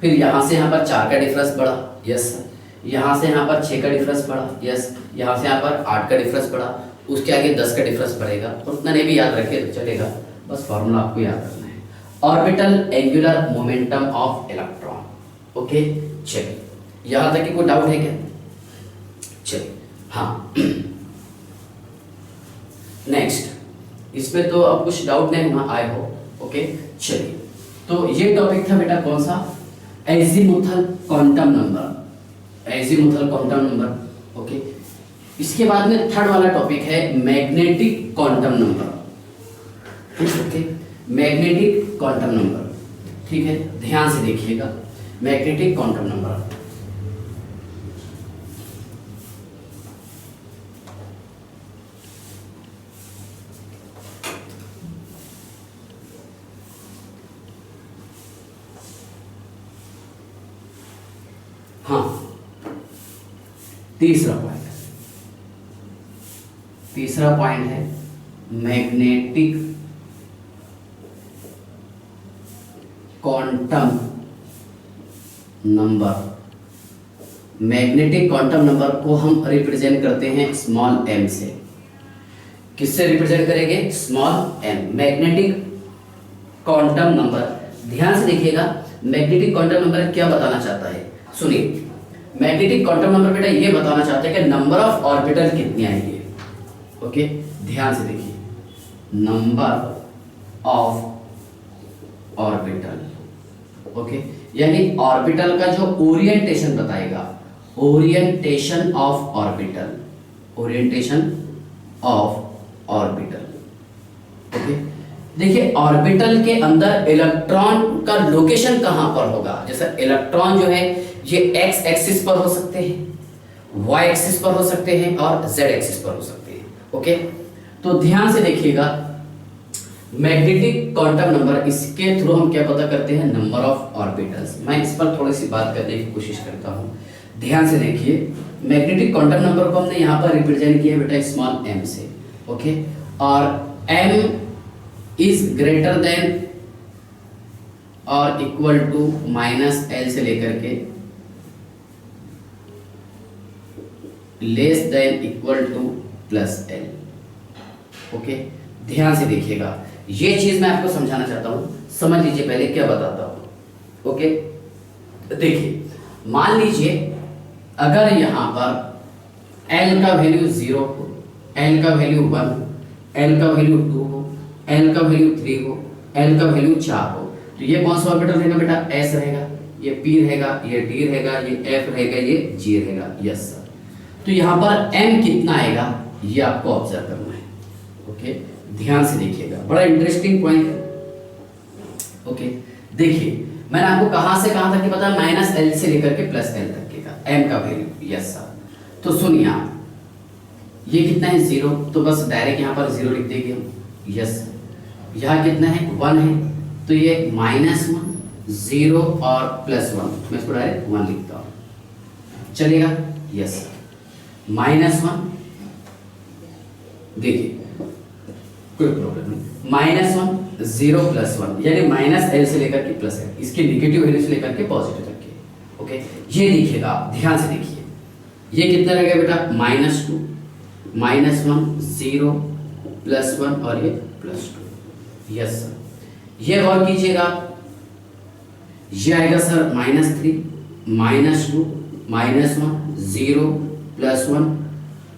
फिर यहाँ से यहाँ पर 4 का डिफरेंस बढ़ा। यस सर, यहाँ से यहाँ पर 6 का डिफरेंस बढ़ा। यस, यहाँ से यहाँ पर 8 का डिफरेंस बढ़ा, उसके आगे 10 का डिफरेंस बढ़ेगा। और उतना नहीं भी याद रखे तो चलेगा, बस फॉर्मूला आपको याद रखना है। Orbital angular momentum of electron. Okay, चलिए यहाँ तक की कोई डाउट है क्या? चलिए हाँ, नेक्स्ट, इसमें तो अब कुछ डाउट नहीं होना, आई हो। ओके चलिए, तो ये टॉपिक था बेटा कौन सा, azimuthal quantum number, azimuthal quantum number. Okay, इसके बाद में थर्ड वाला टॉपिक है magnetic quantum number. Okay, magnetic quantum number, ठीक है, ध्यान से देखिएगा, मैग्नेटिक क्वांटम नंबर। हाँ, तीसरा पॉइंट है magnetic quantum number. Magnetic quantum number को हम रिप्रेजेंट करते हैं स्मॉल m से। किससे रिप्रेजेंट करेंगे? Small m। Magnetic quantum number, ध्यान से देखिएगा, मैग्नेटिक क्वांटम नंबर क्या बताना चाहता है, सुनिए। मैग्नेटिक क्वांटम नंबर बेटा ये बताना चाहते हैं कि नंबर ऑफ ऑर्बिटल कितनी आएंगे। ओके, ध्यान से देखिए, नंबर ऑफ ऑर्बिटल। ओके, यानी ऑर्बिटल का जो ओरिएंटेशन बताएगा, orientation of orbital, orientation of orbital. Okay, देखिए ऑर्बिटल के अंदर इलेक्ट्रॉन का लोकेशन कहां पर होगा। जैसे इलेक्ट्रॉन जो है ये x एक्सिस पर हो सकते हैं, y एक्सिस पर हो सकते हैं और z एक्सिस पर हो सकते हैं। ओके, तो ध्यान से देखिएगा, मैग्नेटिक क्वांटम नंबर, इसके थ्रू हम क्या पता करते हैं, नंबर ऑफ ऑर्बिटल्स। मैं इस पर थोड़ी सी बात करने की कोशिश करता हूं, ध्यान से देखिए। मैग्नेटिक क्वांटम नंबर को हमने यहाँ पर रिप्रेजेंट किया बेटा स्मॉल m से। ओके, और m इज ग्रेटर देन और इक्वल टू -l से लेकर के less than equal to +l। Okay, ध्यान से देखिएगा, ये चीज मैं आपको समझाना चाहता हूं, समझ लीजिए पहले क्या बताता हूं। ओके, देखिए, मान लीजिए अगर यहां पर l का वैल्यू 0 हो, l का वैल्यू 1 हो, l का वैल्यू 2 हो, l का वैल्यू 3 हो, l का वैल्यू 4 हो, तो ये कौन सा ऑर्बिटल रहेगा बेटा, s रहेगा, ये p रहेगा, ये d रहेगा, ये f रहेगा, ये g रहेगा। यस सर, तो यहाँ पर m कितना आएगा ये आपको ऑब्जर्व करना है। ओके, ध्यान से देखिएगा, बड़ा इंटरेस्टिंग पॉइंट है। ओके, देखिए मैंने आपको कहां से कहां तक की पता, -l से लेकर के +l तक के का m का वैल्यू। यस सर, तो सुनिए आप, ये कितना है 0, तो बस डायरेक्ट यहाँ पर 0 लिख देंगे हम। यस, यहाँ कितना है 1 है, तो ये -1 0 और +1, मैं इसको डायरेक्ट 1 लिखता हूँ, चलेगा। यस, -1, देखिए कोई प्रॉब्लम नहीं, -1 0 +1 यानी -l से लेकर के +l, इसके नेगेटिव वैल्यू से लेकर के पॉजिटिव तक के। ओके, ये देखिएगा आप, ध्यान से देखिए, ये कितना रहेगा बेटा, -2 -1 0 +1 और ये +2। यस सर, ये और कीजिएगा, ये आएगा सर -3 -2 -1 0 +1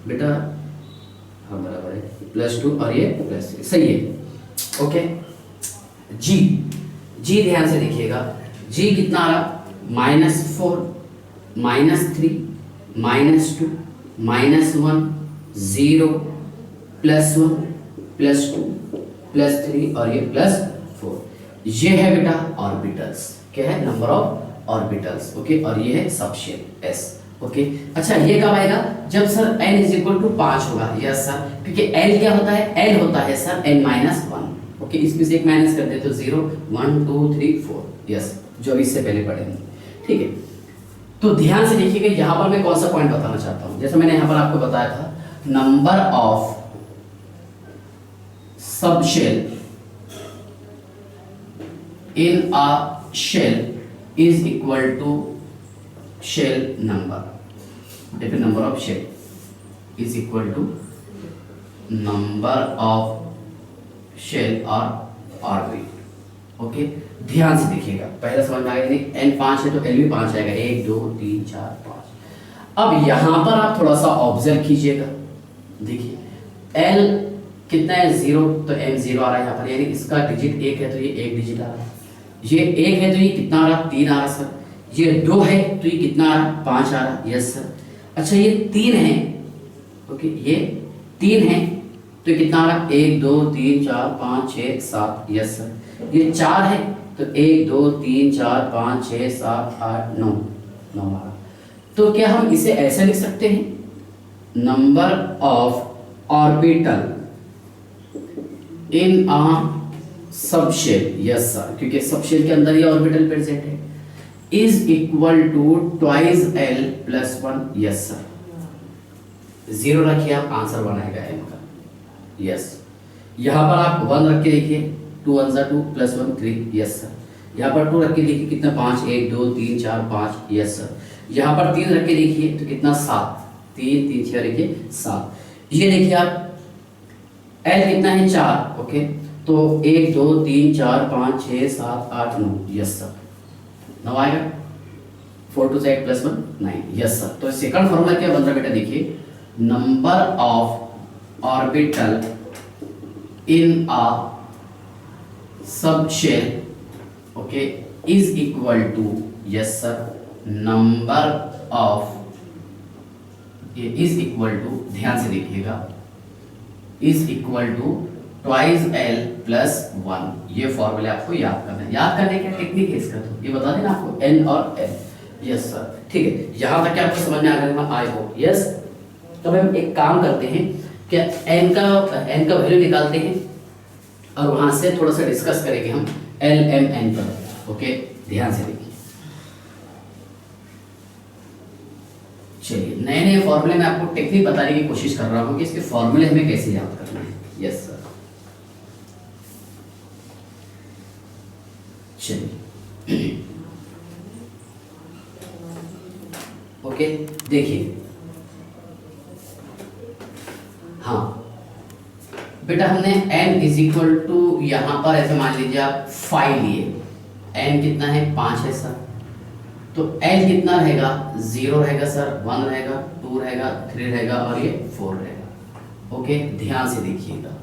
बेटा, हाँ बराबर है, +2 और ये +3, सही है। ओके, जी ध्यान से देखिएगा, जी कितना आ रहा, -4 -3 -2 -1 0 +1 +2 +3 और ये +4, ये है बेटा ऑर्बिटल्स। क्या है, नंबर ऑफ ऑर्बिटल्स। ओके, और ये है सबशेल एस। ओके, अच्छा ये कब आएगा, जब सर n = 5 होगा। यस सर, क्योंकि l क्या होता है, l होता है सर n-1। ओके, इसमें से एक माइनस कर दे तो 0 1 2 3 4। यस, जो इससे पहले पढ़ेंगे। ठीक है, तो ध्यान से देखिएगा, यहाँ पर मैं कौन सा पॉइंट बताना चाहता हूँ। जैसे मैंने यहाँ पर आपको बताया था, number of subshell in a shell is equal to shell number. If number of shell is equal to number of shell or orbit. Okay, ध्यान से देखिएगा, पहले समझ में आ गया, n 5 है तो l भी 5 आएगा, 1 2 3 4 5। अब यहां पर आप थोड़ा सा ऑब्जर्व कीजिएगा, देखिए l कितना है 0, तो m 0 आ रहा है यहाँ पर, यानी इसका डिजिट 1 है तो ये 1 डिजिट आ रहा है। ये 1 है तो ये कितना आ रहा, 3 आ रहा सर। ये 2 है तो ये कितना आ रहा, 5 आ रहा। Yes sir. अच्छा ये 3 है, ओके, ये 3 है तो ये कितना आ रहा, 1 2 3 4 5 6 7। Yes sir. ये 4 है तो 1 2 3 4 5 6 7 8 9 9 आ रहा। तो क्या हम इसे ऐसे लिख सकते हैं, number of orbital in a subshell. Yes sir, क्योंकि सबशेल के अंदर ये ऑर्बिटल प्रेजेंट है, is equal to twice l plus 1। Yes sir, 0 रखिए आप, आंसर 1 आएगा m का। यस, यहाँ पर आप 1 रख के देखिए, 2 1 2 प्लस 1 3। यस सर, यहाँ पर 2 रख के देखिए कितना, 5 1 2 3 4 5। यस सर, यहाँ पर 3 रख के देखिए तो कितना, 7 3 3 6 देखिए 7। ये देखिए आप l कितना है, 4। ओके, तो 1 2 3 4 5 6 7 8 9। यस सर, 9 आएगा, 4 2 8 प्लस 1 9। Yes sir. तो सेकंड फॉर्मूला क्या बन रहा है बेटा, देखिए, number of orbital in a subshell, okay, is equal to, yes sir, number of, ये इज इक्वल टू, ध्यान से देखिएगा, is equal to twice l plus 1। ये फॉर्मूला आपको याद करना है। याद करने का टेक्निक है इसका, तो ये बता देना आपको, n और l। यस सर, ठीक है, यहाँ तक आपको समझ में आ गया, आई होप। यस, तो हम एक काम करते हैं, क्या n का वैल्यू निकालते हैं और वहां से थोड़ा सा डिस्कस करेंगे हम l m n पर। ओके, ध्यान से देखिए, चलिए नए नए फॉर्मूले में आपको टेक्निक बताने की कोशिश कर रहा हूँ कि इसके फॉर्मूले हमें कैसे याद करना है। यस सर, चलिए ओके, देखिए, हाँ बेटा, हमने n इज इक्वल टू, यहां पर ऐसे मान लीजिए आप 5 लिए, n कितना है, 5 है सर, तो l कितना रहेगा, 0 रहेगा सर, 1 रहेगा, 2 रहेगा, 3 रहेगा और ये 4 रहेगा। ओके, ध्यान से देखिएगा,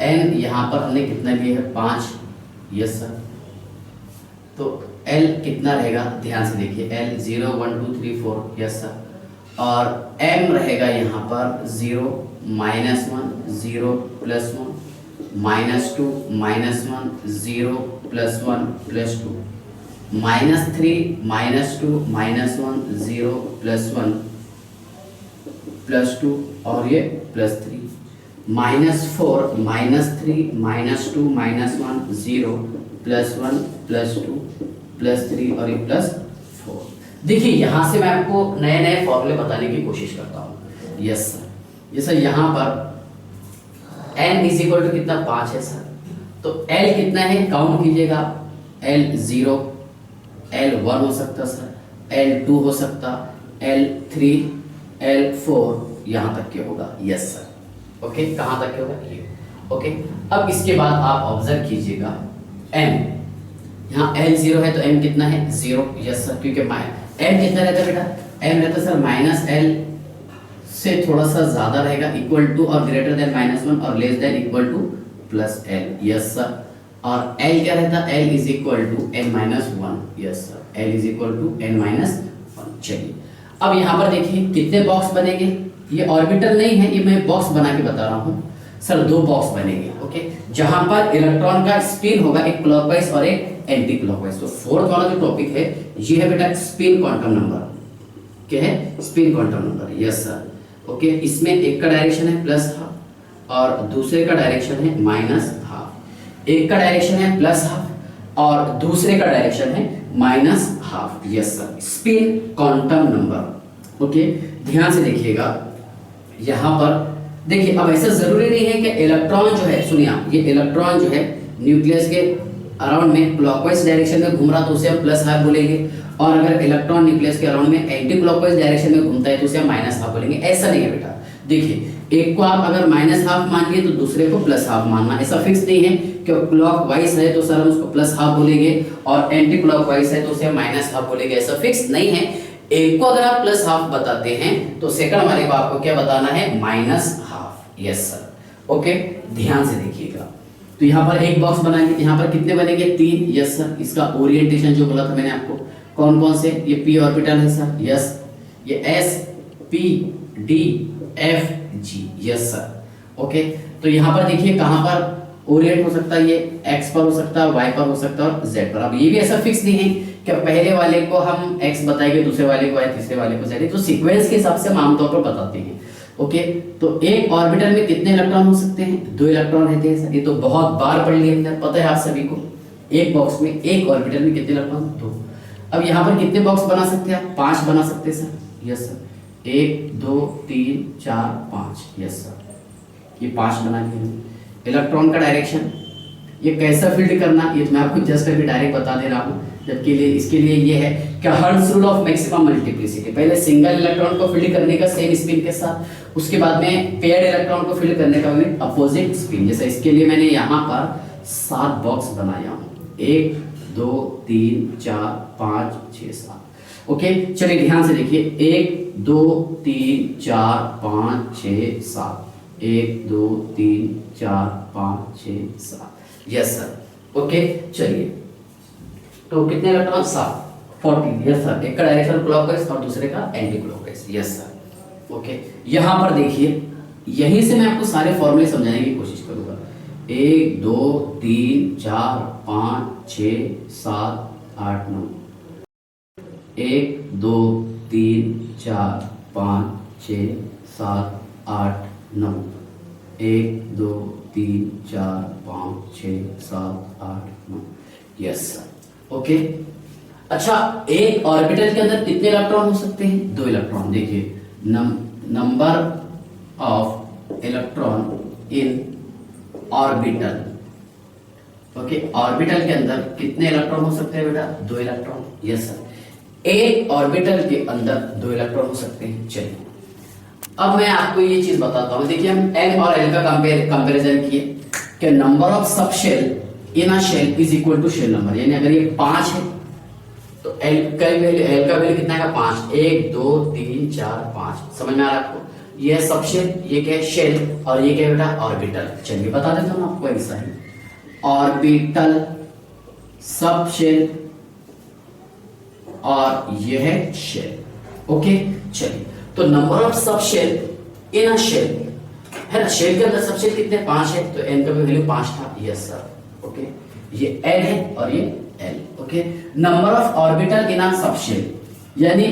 n यहाँ पर हमने कितना लिया है, 5। यस सर, तो l कितना रहेगा, ध्यान से देखिए, l 0 1 2 3 4। यस सर, और m रहेगा यहाँ पर 0 -1 0 plus 1 -2 -1 0 plus 1 plus 2 -3 -2 -1 0 plus 1 plus 2 और ये प्लस 3 -4 -3 -2 -1 0 प्लस 1 प्लस 2 प्लस 3 और ये प्लस 4। देखिए, यहाँ से मैं आपको नए नए फॉर्मूले बताने की कोशिश करता हूँ। यस सर, जैसे यहाँ पर n इज इक्वल टू कितना, 5 है सर, तो l कितना है, काउंट कीजिएगा, l 0, l 1 हो सकता सर, l 2 हो सकता, l 3, l 4, यहाँ तक के होगा। यस सर, ओके, कहाँ तक के होगा, ये। ओके, अब इसके बाद आप ऑब्जर्व कीजिएगा, m, यहाँ l 0 है तो m कितना है, 0। यस सर, क्योंकि m कितना रहता है बेटा, m रहता है सर -l से थोड़ा सा ज्यादा रहेगा, इक्वल टू और ग्रेटर देन -1 और less than equal to plus l। Yes sir, और एल क्या रहता है, l is equal to n minus one. Yes sir, l is equal to n minus one. चलिए अब यहाँ पर देखिए कितने बॉक्स बनेंगे, ये ऑर्बिटल नहीं है, ये मैं बॉक्स बना के बता रहा हूँ सर, दो बॉक्स बनेंगे। ओके, जहां पर इलेक्ट्रॉन का स्पिन होगा एक क्लॉकवाइज और एक एंटी क्लॉकवाइज। तो फोर्थ वाला जो टॉपिक है ये है बेटा स्पिन क्वांटम नंबर। क्या है, spin quantum number. Yes sir. Okay, इसमें एक का डायरेक्शन है प्लस हाफ और दूसरे का डायरेक्शन है माइनस हाफ। एक का डायरेक्शन है प्लस हाफ और दूसरे का डायरेक्शन है minus half. Yes sir, spin quantum number. Okay, ध्यान से देखिएगा यहां पर देखिए, अब ऐसा जरूरी नहीं है कि इलेक्ट्रॉन जो है, सुनिए ये इलेक्ट्रॉन जो है न्यूक्लियस के अराउंड में क्लॉकवाइज डायरेक्शन में घूम रहा तो उसे हम प्लस हाफ बोलेंगे, और अगर इलेक्ट्रॉन न्यूक्लियस के अराउंड में एंटी क्लॉकवाइज डायरेक्शन में घूमता है तो उसे हम माइनस हाफ बोलेंगे। ऐसा नहीं है बेटा, देखिए एक को आप अगर माइनस हाफ मानिए तो दूसरे को प्लस हाफ मानना, ऐसा फिक्स नहीं है कि क्लॉकवाइज है तो सर हम उसको प्लस हाफ बोलेंगे और एंटी क्लॉकवाइज है तो उसे माइनस हाफ बोलेंगे, ऐसा फिक्स नहीं है। एक को अगर आप प्लस हाफ बताते हैं तो सेकंड वाले को आपको क्या बताना है, minus half. Yes sir. Okay, ध्यान से देखिएगा, तो यहाँ पर एक बॉक्स बनाएंगे, यहाँ पर कितने बनेंगे, तीन। यस सर, इसका ओरिएंटेशन जो बोला था मैंने आपको, कौन कौन से, ये पी ऑर्बिटल है सर। यस, ये S P D F G. Yes sir. Okay, तो यहाँ पर देखिए कहाँ पर ओरिएंट हो सकता है, ये एक्स पर हो सकता है, वाई पर हो सकता है और जेड पर। अब ये भी ऐसा फिक्स नहीं है कि पहले वाले को हम एक्स बताएंगे, दूसरे वाले को वाई, तीसरे वाले को जेड, तो सीक्वेंस के हिसाब से हम आमतौर पर बताते हैं। ओके, तो एक ऑर्बिटल में कितने इलेक्ट्रॉन हो सकते हैं, दो इलेक्ट्रॉन रहते हैं सर, ये तो बहुत बार पढ़ लिया है, पता है आप सभी को। एक बॉक्स में, एक ऑर्बिटल में कितने इलेक्ट्रॉन, दो। अब यहाँ पर कितने बॉक्स बना सकते हैं आप, पांच बना सकते हैं सर। यस सर, एक दो तीन चार पांच। यस सर, ये पांच बना दिए। इलेक्ट्रॉन का डायरेक्शन, ये कैसा फील्ड करना, ये तो मैं आपको जस्ट अभी डायरेक्ट बता दे रहा हूँ, जबकि इसके लिए ये है कि hertz rule of maximum multiplicity, पहले सिंगल इलेक्ट्रॉन को फील्ड करने का सेम स्पिन के साथ, उसके बाद में पेयर्ड इलेक्ट्रॉन को फील्ड करने का विद अपोजिट स्पिन। जैसे इसके लिए मैंने यहाँ पर 7 बॉक्स बनाया हूँ, 1 2 3 4 5 6 7। ओके, चलिए ध्यान से देखिए, 1 2 3 4 5 6 7, 1 2 3 4 5 6 7। Yes sir. ओके, चलिए तो कितने इलेक्ट्रॉन, 7 14। यस सर, एक का डायरेक्शन क्लॉकवाइज और दूसरे का anti clockwise. Yes sir. Okay, यहाँ पर देखिए, यहीं से मैं आपको सारे फॉर्मूले समझाने की कोशिश करूंगा। 1 2 3 4 5 6 7 8 9, 1 2 3 4 5 6 7 8 9, 1 2 3 4 5 6 7 8 9। Yes sir. ओके, अच्छा एक ऑर्बिटल के अंदर कितने इलेक्ट्रॉन हो सकते हैं, 2 इलेक्ट्रॉन। देखिए number of electron in orbital. Okay, orbital के अंदर कितने इलेक्ट्रॉन हो सकते हैं बेटा, 2 इलेक्ट्रॉन। यस सर, एक ऑर्बिटल के अंदर 2 इलेक्ट्रॉन हो सकते हैं। चलिए अब मैं आपको ये चीज बताता हूं, देखिए हम एन और एल का कंपैरिजन किए कि number of sub shell in a shell is equal to shell number, यानी अगर ये 5 है तो एल का वैल्यू कितना है, 5। 1 2 3 4 5। समझ में आ रहा है आपको, ये है सब शेल, ये क्या है शेल, और ये क्या बेटा ऑर्बिटल। चलिए बता देता हूं आपको ऐसा ही, ऑर्बिटल, सब शेल और ये है शेल। ओके, चलिए तो number of sub shell in a shell है ना, शेल के अंदर सब शेल कितने, 5 है, तो एन का वैल्यू 5 था। Yes sir. ओके, ये एन है और ये L. Okay, number of orbital in a subshell, यानी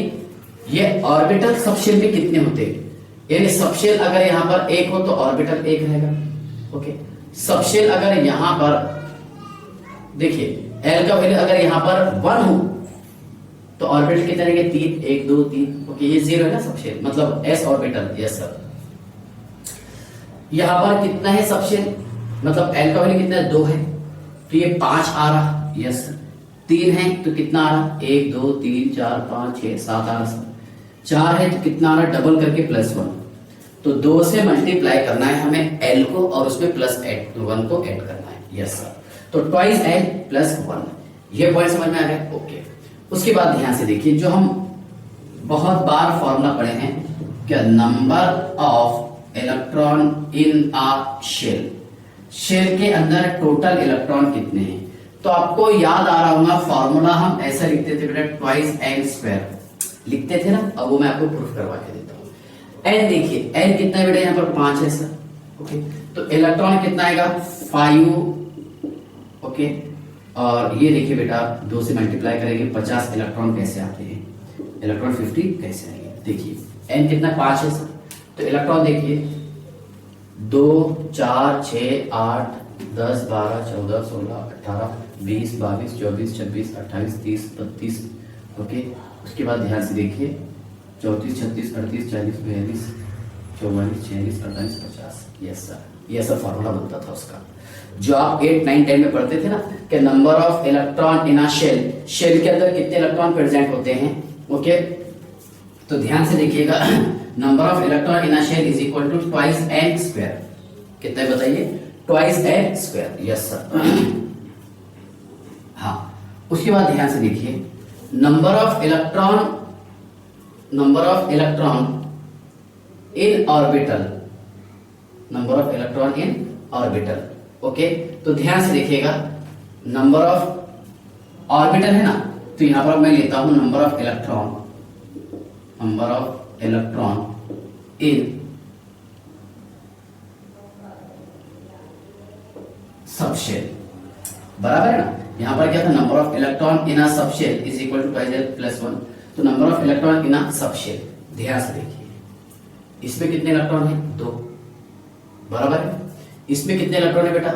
ये ऑर्बिटल सबशेल में कितने होते हैं, यानी सबशेल अगर यहां पर 1 हो तो ऑर्बिटल 1 रहेगा। ओके, सबशेल अगर यहां पर देखिए एल का वैल्यू अगर यहां पर 1 हो तो ऑर्बिटल कितने रहेंगे, 3। 1 2 3। ओके, ये 0 है ना सबशेल, मतलब एस ऑर्बिटल। यस सर, यहां पर कितना है सबशेल, मतलब एल का वैल्यू कितना है, 2 है, तो ये 5 आ रहा। यस सर, 3 है तो कितना आ रहा, 1 2 3 4 5 6 7 आ रहा। 4 है तो कितना आ रहा, डबल करके +1, तो 2 से मल्टीप्लाई करना है हमें एल को और उसमें +1 को ऐड करना है। यस सर, तो ट्वाइस एल +1, ये पॉइंट समझ में आ गया। ओके, उसके बाद ध्यान से देखिए, जो हम बहुत बार फॉर्मूला पढ़े हैं कि number of electron in a shell, shell के अंदर टोटल इलेक्ट्रॉन कितने हैं। तो आपको याद आ रहा होगा फॉर्मूला हम ऐसा लिखते थे बेटा, ट्वाइस एन स्क्वायर लिखते थे ना। अब वो मैं आपको प्रूफ करवा के देता हूँ। एन देखिए, एन कितना है बेटा, यहाँ पर 5 है सर। ओके, तो इलेक्ट्रॉन कितना आएगा 5। ओके, और ये देखिए बेटा 2 से मल्टीप्लाई करेंगे 50 इलेक्ट्रॉन कैसे आते हैं, इलेक्ट्रॉन 50 कैसे आएंगे। देखिए एन कितना 5 है सर, तो इलेक्ट्रॉन देखिए 2 4 6 8 10 12 14 16 18 20 22 24 26 28 30 32। ओके, उसके बाद ध्यान से देखिए 34 36 38 40 42 44 46 48 50। यस सर, ये ऐसा फॉर्मूला बनता था उसका, जो आप 8 9 10 में पढ़ते थे ना कि number of electron in a shell, shell के अंदर कितने इलेक्ट्रॉन प्रेजेंट होते हैं। ओके, तो ध्यान से देखिएगा number of electron in a shell is equal to twice n square. कितना है बताइए, twice n square. Yes sir. हाँ, उसके बाद ध्यान से देखिए number of electron in orbital, number of electron in orbital. Okay, तो ध्यान से देखिएगा नंबर ऑफ ऑर्बिटल है ना, तो यहां पर मैं लेता हूं number of electron in subshell, बराबर है ना। यहां पर क्या था, number of electron in a subshell is equal to +1। तो number of electron in a subshell, ध्यान से देखिए इसमें कितने इलेक्ट्रॉन है 2, बराबर है। इसमें कितने इलेक्ट्रॉन है बेटा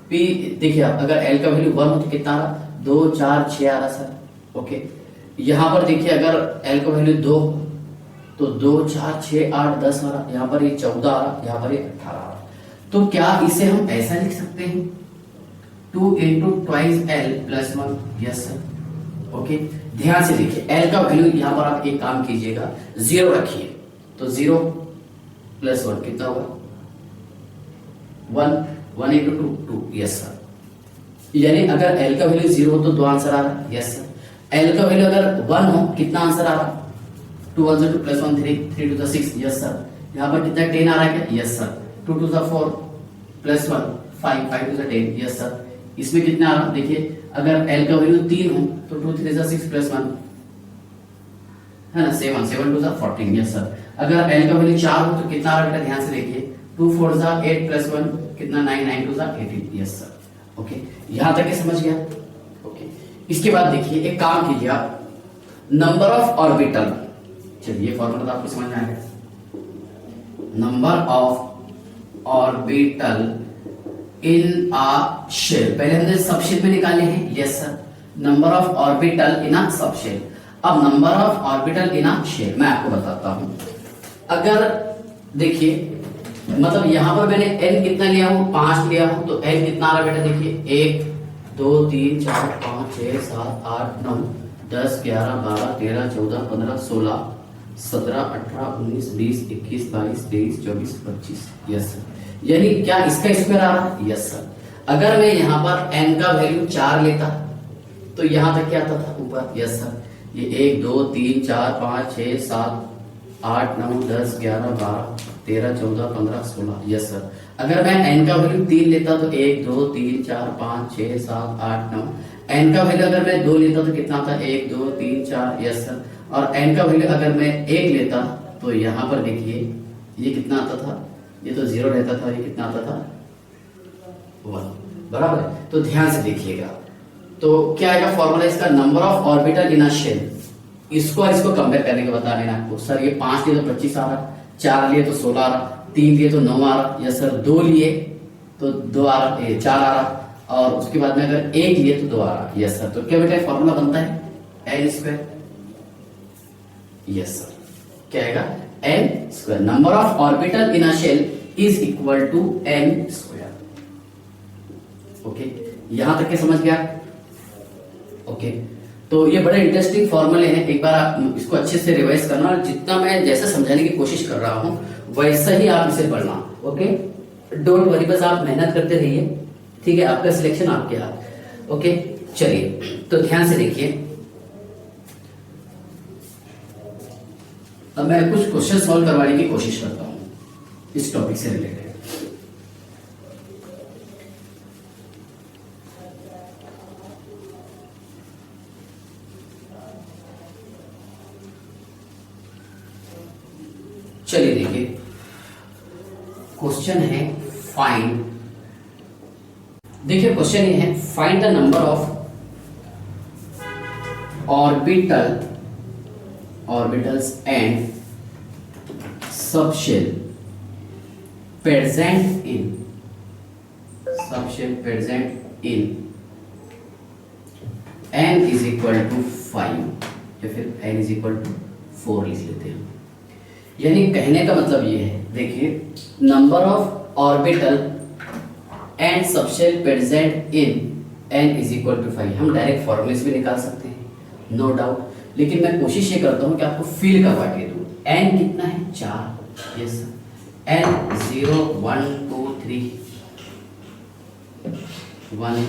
P, देखिए आप अगर L का वैल्यू 1 हो तो कितना आ रहा 2 4 6 आ रहा सर। ओके, यहां पर देखिए अगर L का वैल्यू 2 तो 2 4 6 8 10 आ रहा, यहां पर ये 14 आ रहा, यहां पर ये 18 आ रहा। तो क्या इसे हम ऐसा लिख सकते हैं 2 × twice L + 1। Yes sir. Okay, ध्यान से देखिए L का वैल्यू यहां पर आप एक काम कीजिएगा 0 रखिए, तो 0 + 1 कितना होगा 1 1 × 2 2। यस सर, यानी अगर L का वैल्यू 0 हो तो 2 आंसर आ रहा है। यस सर, L का वैल्यू अगर 1 हो कितना आंसर आ रहा 2 1 2 + 1 3 3 2 6। यस सर, यहाँ पर कितना 10 आ रहा है क्या। Yes sir, 2 2 4 + 1 5 5 2 10। यस सर, इसमें कितना आ रहा देखिए अगर L का वैल्यू 3 हो तो 2 3 6 + 1 है ना 7 7 2 14। यस सर, अगर L का वैल्यू 4 हो तो कितना आ रहा है, ध्यान से देखिए 2 4 8 + 1 कितना 9 9 2 18। Yes sir. ओके, यहां तक ये समझ गया। ओके, इसके बाद देखिए एक काम कीजिए आप, नंबर ऑफ ऑर्बिटल, चलिए फॉर्मूला तो आपको समझ में आएगा, number of orbital in a shell, पहले हमने सबशेल में निकाले हैं। Yes sir, number of orbital in a subshell. अब number of orbital in a shell मैं आपको बताता हूं। अगर देखिए मतलब यहां पर मैंने n कितना लिया हूं 5 लिया हूं, तो n कितना आ रहा बेटा देखिए 1 2 3 4 5 6 7 8 9 10 11 12 13 14 15 16 17 18 19 20 21 22 23 24 25। यस सर, यानी क्या इसका स्क्वायर आ रहा है। यस सर, अगर मैं यहाँ पर n का वैल्यू 4 लेता तो यहां तक क्या आता था ऊपर। यस सर, ये 1 2 3 4 5 6 7 8 9 10 11 12 13 14 15 16। यस सर, अगर मैं n का वैल्यू 3 लेता तो 1 2 3 4 5 6 7 8 9, n का वैल्यू अगर मैं 2 लेता तो कितना था 1 2 3 4। यस सर, और n का वैल्यू अगर मैं 1 लेता तो यहाँ पर देखिए ये कितना आता था, ये तो 0 रहता था, ये कितना आता था 1, बराबर है। तो ध्यान से देखिएगा, तो क्या आएगा फॉर्मूला इसका, number of orbital in a shell, इसको और इसको कंपेयर करने के बता देना आपको। सर ये 5 लिए तो 25 आ रहा, 4 लिए तो 16 आ रहा, 3 लिए तो 9 आ रहा। यस सर, 2 लिए तो 2 आ रहा, 4 आ रहा, और उसके बाद में अगर 1 लिए तो 2 आ रहा। यस सर, तो क्या बेटा फॉर्मूला बनता है n²। यस सर, क्या आएगा n², number of orbital in a shell is equal to n²। Okay, यहां तक के समझ गया। ओके, तो ये बड़े इंटरेस्टिंग फॉर्मूले हैं, एक बार आप इसको अच्छे से रिवाइज करना, और जितना मैं जैसे समझाने की कोशिश कर रहा हूं वैसा ही आप इसे पढ़ना। ओके, डोंट वरी, बस आप मेहनत करते रहिए, ठीक है, आपका सिलेक्शन आपके हाथ। ओके, चलिए तो ध्यान से देखिए, अब मैं कुछ क्वेश्चन सॉल्व करवाने की कोशिश करता हूं इस टॉपिक से रिलेटेड। चलिए देखिए, क्वेश्चन है फाइंड, देखिए क्वेश्चन ये है find the number of orbitals and subshell present in n is equal to 5 या फिर n is equal to 4 लिख लेते हैं। यानी कहने का मतलब ये है, देखिए number of orbital and subshell present in n is equal to 5, हम डायरेक्ट फॉर्मूले से भी निकाल सकते हैं, नो डाउट, लेकिन मैं कोशिश ये करता हूँ कि आपको फील करवा के दूँ। n कितना है? 4, yes sir. n 0 1 2 3 1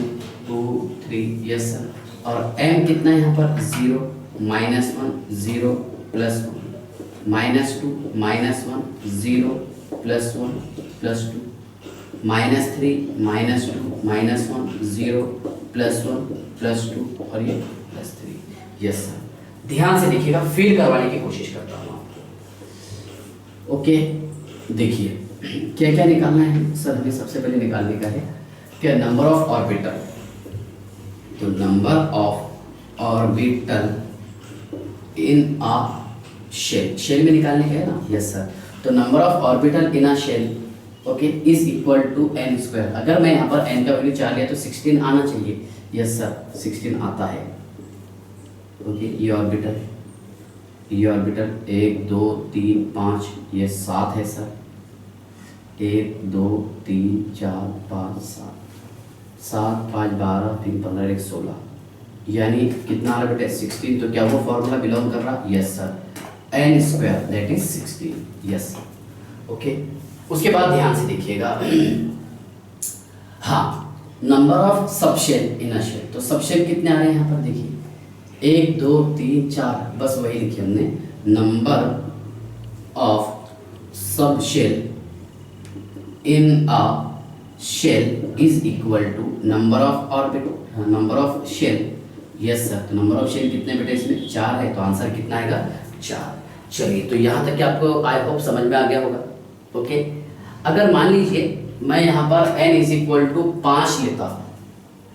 2 3, yes sir. और m कितना है यहाँ पर? 0 -1 0 +1 -2 -1 0 +1 +2 -3 -2 -1 0 +1 +2 और ये +3, यस सर। ध्यान से देखिएगा, फील करवाने की कोशिश करता हूँ आपको। ओके, देखिए क्या क्या निकालना है सर? हमें सबसे पहले निकालने का है क्या? Number of orbital. तो number of orbital in a shell, shell में निकालने का है ना? Yes sir. तो number of orbital in a shell okay is equal to n square. अगर मैं यहाँ पर n का वैल्यू 4 लिया तो 16 आना चाहिए, यस सर 16 आता है। ओके, ये ऑर्बिटल 1 2 3 5, ये 7 है सर। 1 2 3 4 5 7 7 5 12 3 15 1 16, यानी कितना आ रहा बेटा? 16। तो क्या वो फॉर्मूला बिलोंग कर रहा? Yes sir, n square that is 16, yes sir. Okay, उसके बाद ध्यान से देखिएगा, हाँ number of subshell in a shell. तो सबशेल कितने आ रहे हैं यहाँ पर? देखिए 1 2 3 4, बस वही लिखे हमने। Number of subshell in a shell is equal to number of orbital, number of shell, yes sir. तो नंबर ऑफ शेल कितने बेटे इसमें? 4 है, तो आंसर कितना आएगा? 4। चलिए, तो यहाँ तक कि आपको आई होप समझ में आ गया होगा। ओके, अगर मान लीजिए मैं यहाँ पर n इज इक्वल टू 5 लेता,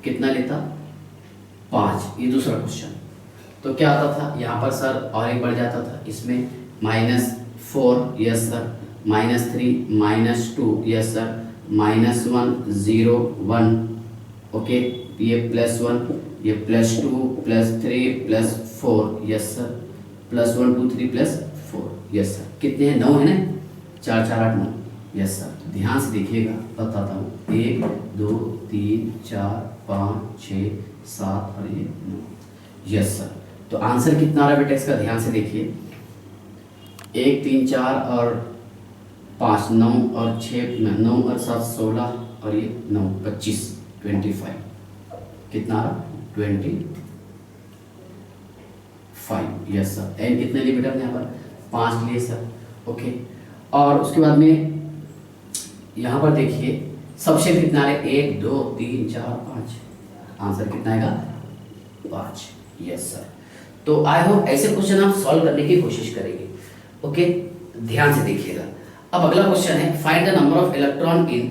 कितना लेता? 5, ये दूसरा क्वेश्चन। तो क्या आता था यहाँ पर सर? और एक बढ़ जाता था इसमें, -4, yes sir, -3 -2, yes sir, -1 0 1, okay, ये +1, ये +2 +3 +4, यस सर, +1 2 3 +4, यस सर। कितने हैं? 9 है ना? 4 4 8 9, यस सर। ध्यान से देखिएगा, बताता हूँ। 1 2 3 4 5 6 7 और ये 9, यस सर। तो आंसर कितना आ रहा है बेटा इसका? ध्यान से देखिए, 1 3 4 और 5 9 और 6 9 और 7 16 और ये 9 25 25, कितना आ रहा? 25, यस सर। एन कितने लिए बेटा यहाँ पर? 5 लिए सर। ओके, और उसके बाद में यहाँ पर देखिए सबशेल कितना आ रहा है? 1 2 3 4 5, आंसर कितना आएगा? 5, यस सर। तो आई होप ऐसे क्वेश्चन आप सॉल्व करने की कोशिश करेंगे। ओके, ध्यान से देखिएगा। अब अगला क्वेश्चन है find the number of electron in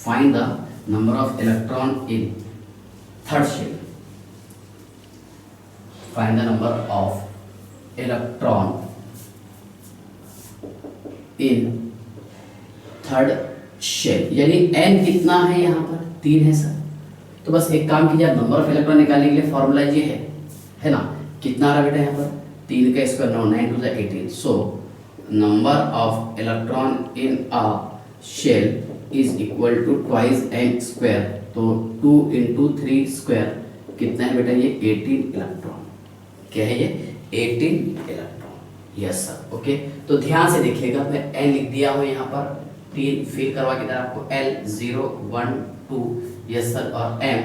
find the number of electron in third shell. Find the number of electron in third shell, यानी n कितना है यहाँ पर? 3 है सर। तो बस एक काम कीजिए, नंबर ऑफ इलेक्ट्रॉन निकालने के लिए फॉर्मूला ये है ना? कितना आ रहा बेटा यहाँ पर? 3 का square 9 9 2 18। So number of electron in a shell is equal to twice n square. तो 2 × 3 स्क्वायर कितना है बेटा? ये 18 इलेक्ट्रॉन। क्या है ये? 18 इलेक्ट्रॉन, यस सर। ओके, तो ध्यान से देखिएगा, मैं n लिख दिया हूँ यहाँ पर, 3 फिल करवा के देना आपको। L 0 1 2, यस सर, और M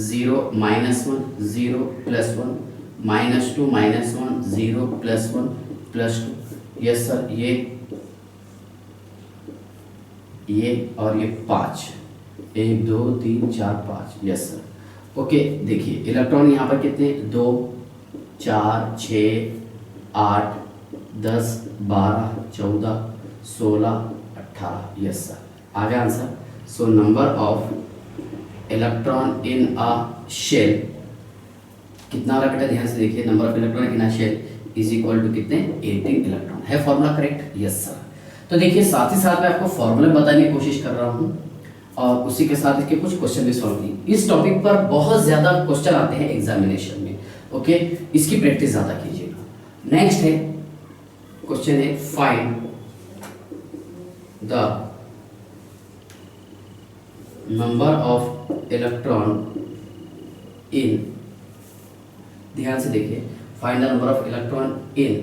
0 -1 0 +1 -2 -1 0 +1 +2, यस सर। ये और ये 5, 1 2 3 4 5, यस सर। ओके देखिए इलेक्ट्रॉन यहाँ पर कितने 2 4 6 8 10 12 14 16 18 यस सर आ गया answer. So number of electron in a shell कितना वाला बेटा ध्यान से देखिए, number of electron in a shell is equal to कितने 18 इलेक्ट्रॉन। है फॉर्मूला करेक्ट? Yes sir. तो देखिए साथ ही साथ मैं आपको फॉर्मूला बताने की कोशिश कर रहा हूँ और उसी के साथ इसके कुछ क्वेश्चन भी सॉल्व किए। इस टॉपिक पर बहुत ज़्यादा क्वेश्चन आते हैं एग्जामिनेशन में, ओके इसकी प्रैक्टिस ज़्यादा कीजिएगा। नेक्स्ट है क्वेश्चन है find the number of electron इन, ध्यान से देखिए, find the number of electron in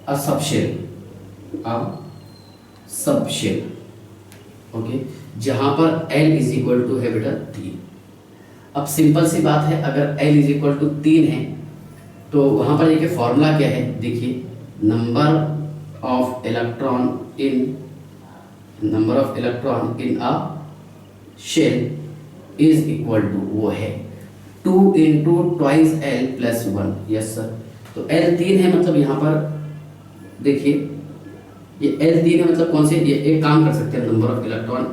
a subshell, okay जहां पर L इज इक्वल टू है बेटा 3। अब सिंपल सी बात है, अगर L इज इक्वल टू 3 है तो वहां पर देखिए फॉर्मूला क्या है, देखिए number of electron in a shell is equal to वो है 2 into twice L plus 1। Yes sir. तो L 3 है, मतलब यहाँ पर देखिए ये L 3 है, मतलब कौन से, ये एक काम कर सकते हैं, number of electron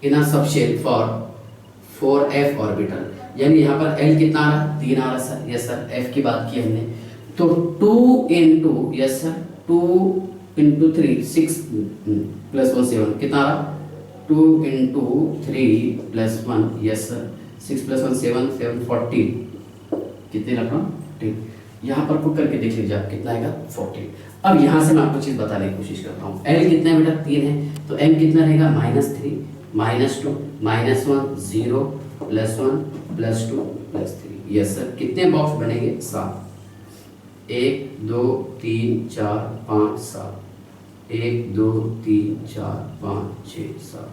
in a subshell for 4f orbital, यानी यहाँ पर L कितना आ रहा है 3 आ रहा सर। Yes sir. F की बात की हमने, तो 2 into, yes sir 2 into 3 6 plus 1 7 कितना आ रहा 2 into 3 plus 1, yes sir 6 plus 1 7 7 14 कितने इलेक्ट्रॉन 10। यहाँ पर पुट करके देख लीजिए आप कितना आएगा 14। अब यहाँ से मैं आपको चीज़ बताने की कोशिश करता हूँ। L कितना है बेटा 3 है, तो M कितना रहेगा -3 -2 -1 0 +1 +2 +3। Yes sir. कितने बॉक्स बनेंगे 7, 1 2 3 4 5 7, 1 2 3 4 5 6 7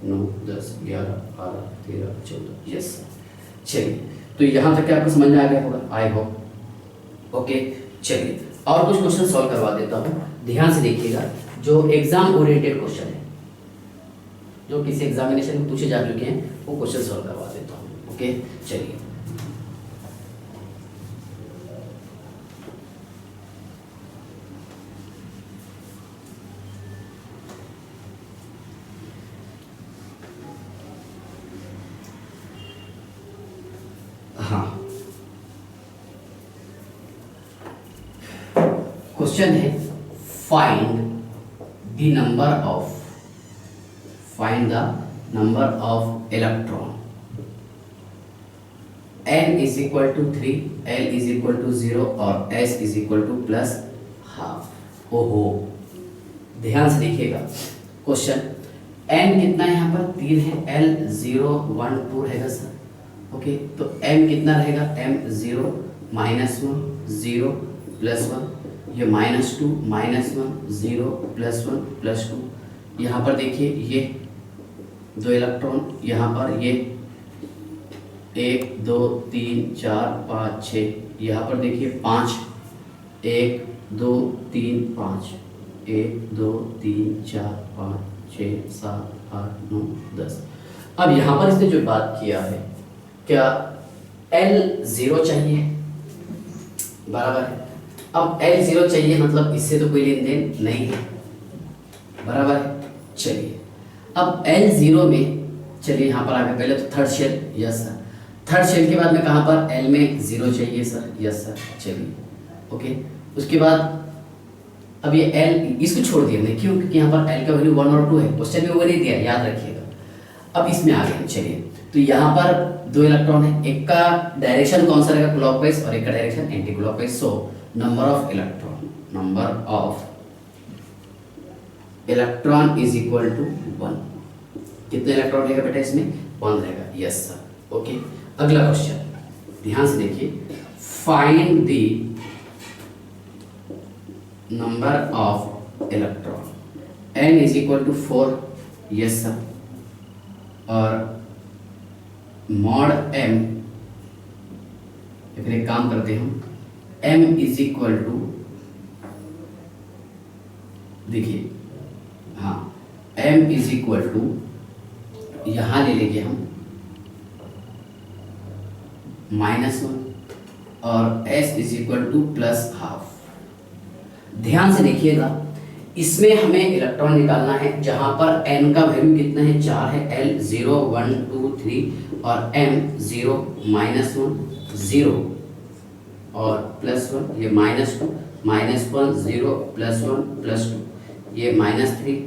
9 10 11 12 13 14। Yes sir. चलिए तो यहाँ तक आपको समझ में आ गया होगा, आई होप। ओके चलिए और कुछ क्वेश्चन सॉल्व करवा देता हूँ, ध्यान से देखिएगा, जो एग्जाम ओरिएंटेड क्वेश्चन है, जो किसी एग्जामिनेशन में पूछे जा चुके हैं, वो क्वेश्चन सॉल्व करवा देता हूँ। ओके चलिए हाँ क्वेश्चन है find the number of electron n is equal to 3, L is equal to 0 और S इज इक्वल टू +12। ओहो ध्यान से देखिएगा क्वेश्चन, n कितना है यहाँ पर 3 है, L 0 1 2 रहेगा सर। ओके तो m कितना रहेगा, m 0 -1 0 +1, ये -2 -1 0 +1 +2। यहाँ पर देखिए ये 2 इलेक्ट्रॉन, यहाँ पर ये 1 2 3 4 5 6, यहाँ पर देखिए 5 1 2 3 5 1 2 3 4 5 6 7 8 9 10। अब यहाँ पर इसने जो बात किया है, क्या L 0 चाहिए, बराबर है। अब L 0 चाहिए, मतलब इससे तो कोई लेन देन नहीं है, बराबर है। चलिए अब L 0 में, चलिए यहाँ पर आ गया, पहले तो third shell, yes sir. Third shell के बाद में कहाँ पर L में 0 चाहिए सर, यस सर। चलिए ओके, उसके बाद अब ये L इसको छोड़ दिया हमने, क्यों, क्योंकि यहाँ पर L का वैल्यू 1 और 2 है, क्वेश्चन में वो नहीं दिया, याद रखिएगा। अब इसमें आ गए, चलिए तो यहाँ पर 2 इलेक्ट्रॉन है, एक का डायरेक्शन कौन सा रहेगा क्लॉकवाइज और एक का direction anti clockwise. So number of electron is equal to 1। कितने इलेक्ट्रॉन रहेगा बेटा इसमें, 1 रहेगा। Yes sir. ओके अगला क्वेश्चन ध्यान से देखिए, find the number of electron, n is equal to 4। Yes sir. और मॉड m, फिर एक काम करते हैं हम, m इज इक्वल टू, देखिए हाँ m इज इक्वल टू, यहाँ ले लेंगे हम -1 और s इज इक्वल टू +12। ध्यान से देखिएगा, इसमें हमें इलेक्ट्रॉन निकालना है जहां पर n का वैल्यू कितना है, 4 है, l 0 1 2 3 और m 0 -1 0 और +1, ये -2 -1 0 +1 +2, ये -3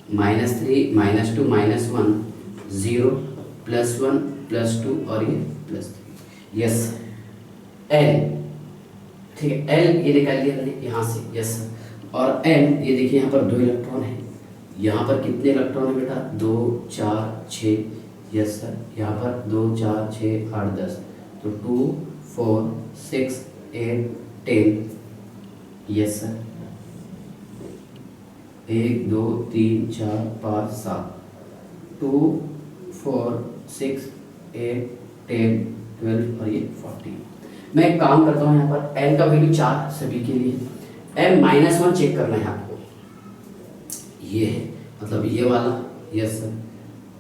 -3 -2 -1 0 +1 +2 और ये +3। यस l, ठीक है, l ये निकाल लिया मैंने यहाँ से, यस सर। और n ये देखिए यहाँ पर 2 इलेक्ट्रॉन है, यहाँ पर कितने इलेक्ट्रॉन है बेटा, 2 4 6, यस सर। यहाँ पर 2 4 6 8 10, तो 2 4 6 8 10, यस सर। 1 2 3 4 5 7, 2 4 6 8 10 12 और ये 14। मैं एक काम करता हूँ, यहाँ पर n का वैल्यू 4 सभी के लिए, m-1 चेक करना है आपको, ये है मतलब ये वाला, यस सर।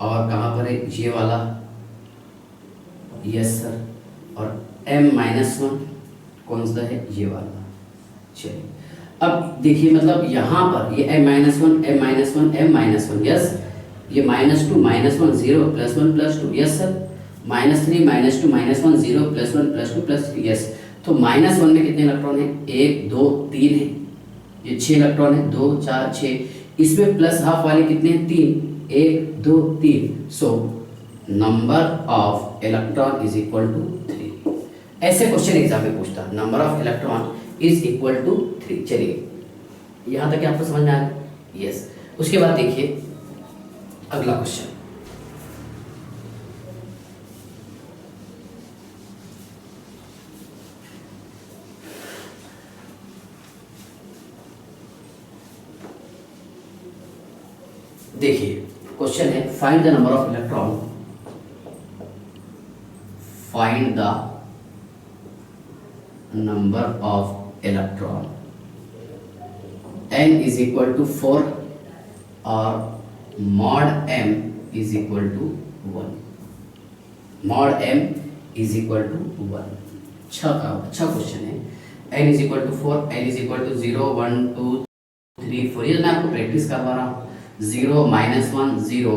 और कहाँ पर है, ये वाला, यस सर। और m-1 कौन सा है, ये वाला। चलिए अब देखिए, मतलब यहाँ पर ये m-1 यस, ये -2 -1 0 +1 +2, यस सर। -3 -2 -1 0 +1 +2 +3, यस। तो -1 में कितने इलेक्ट्रॉन है, 1 2 3 है, ये 6 इलेक्ट्रॉन है, 2 4 6। इसमें +½ वाले कितने हैं, 3, 1 2 3। So number of electron is equal to 3। ऐसे क्वेश्चन एग्जाम में पूछता, number of electron is equal to 3। चलिए यहाँ तक आपको समझ में आ गया, यस। उसके बाद देखिए अगला क्वेश्चन, देखिए क्वेश्चन है, find the number of electron, find the number of electron n is equal to 4 और mod m is equal to 1, mod m is equal to 1। अच्छा क्वेश्चन है। n is equal to 4, n is equal to 0 1 2 3 4, ये मैं आपको practice करवा रहा हूँ। 0 -1 0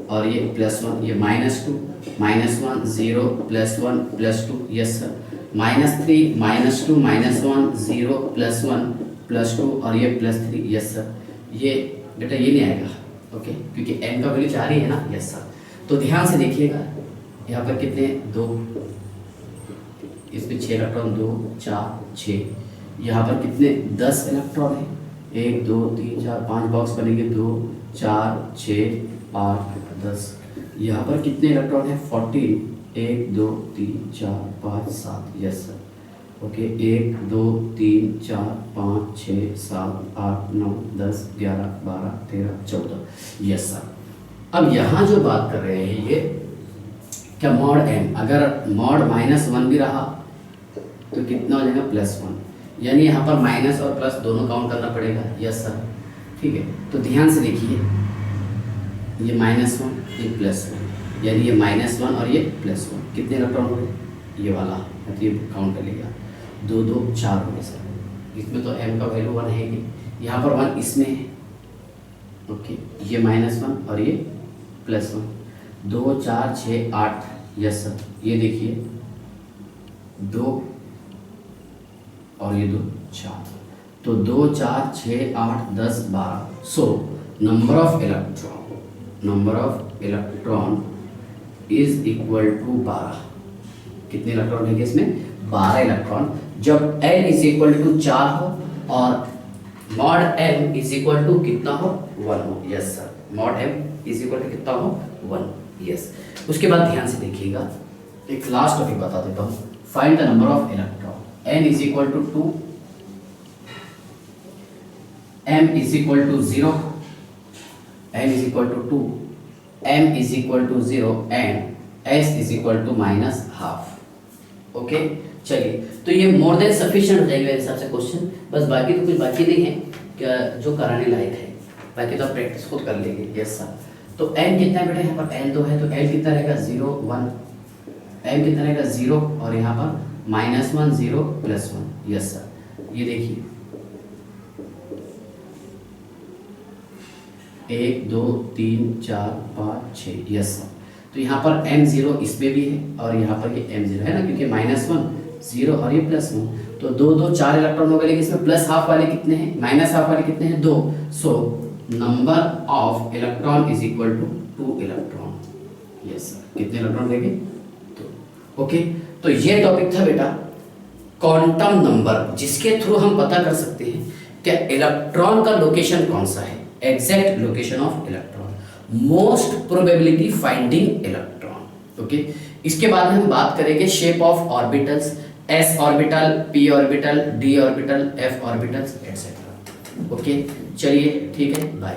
और ये +1, ये -2 -1 0 +1 +2, यस सर। -3 -2 -1 0 +1 +2 और ये +3, यस सर। ये बेटा ये नहीं आएगा, ओके, क्योंकि n का वैल्यू 4 ही है ना, यस सर। तो ध्यान से देखिएगा, यहाँ पर कितने 2, इसमें 6 इलेक्ट्रॉन, 2 4 6। यहाँ पर कितने 10 इलेक्ट्रॉन है, 1 2 3 4 5 बॉक्स बनेंगे, 2 4 6 8 10। यहाँ पर कितने इलेक्ट्रॉन है, 14, 1 2 3 4 5 7, yes sir. Okay, 1 2 3 4 5 6 7 8 9 10 11 12 13 14, yes sir. अब यहाँ जो बात कर रहे हैं ये क्या, mod m, अगर mod -1 भी रहा तो कितना हो जाएगा, +1, यानी यहाँ पर माइनस और प्लस दोनों काउंट करना पड़ेगा, यस सर। ठीक है, तो ध्यान से देखिए, ये -1 ये +1, यानी ये -1 और ये +1, कितने इलेक्ट्रॉन हो गए, ये वाला तो ये काउंट कर लेगा, 2 2 4 हो गए सर। इसमें तो m का वैल्यू 1 है ही, यहाँ पर 1 इसमें है, ओके। ये -1 और ये +1, 2 4 6 8, यस सर। ये देखिए 2 और ये 2 4, तो 2 4 6 8 10 12। So number of electron is equal to 12। कितने इलेक्ट्रॉन है इसमें, 12 इलेक्ट्रॉन। जब n इज इक्वल टू 4 हो और mod m is equal to कितना हो, 1 हो, yes sir. mod m is equal to कितना हो, 1, यस। उसके बाद ध्यान से देखिएगा, एक लास्ट टॉपिक बता देता हूँ, find the number of electron, n is equal to 2, m is equal to 0, n is equal to 2, m is equal to 0 and s is equal to -12। Okay, चलिए, तो ये मोर देन सफिशिएंट हो जाएगा मेरे हिसाब से क्वेश्चन, बस बाकी तो कुछ बाकी नहीं है क्या जो कराने लायक है। बाकी तो आप प्रैक्टिस खुद कर लेंगे। Yes sir. तो n कितना है बेटा, यहाँ पर n 2 है तो l कितना रहेगा 0 1, m कितना रहेगा 0 और यहाँ पर -1 0 +1। Yes sir. ये देखिए 1 2 3 4 5 6। Yes sir. तो यहाँ पर m0 इसमें भी है और यहाँ पर ये m0 है ना, क्योंकि -1 0 और ये +1, तो 2 2 4 इलेक्ट्रॉन हो गए, लेकिन इसमें प्लस हाफ वाले कितने हैं, माइनस हाफ वाले कितने हैं 2। So number of electron is equal to 2 electron. Yes sir. कितने इलेक्ट्रॉन रहेंगे 2। ओके, तो ये टॉपिक था बेटा क्वांटम नंबर, जिसके थ्रू हम पता कर सकते हैं कि इलेक्ट्रॉन का लोकेशन कौन सा है, exact location of electron, most probability finding electron. Okay, इसके बाद में हम बात करेंगे shape of orbitals, s orbital, p orbital, d orbital, f orbitals etcetera. Okay, चलिए ठीक है, बाय।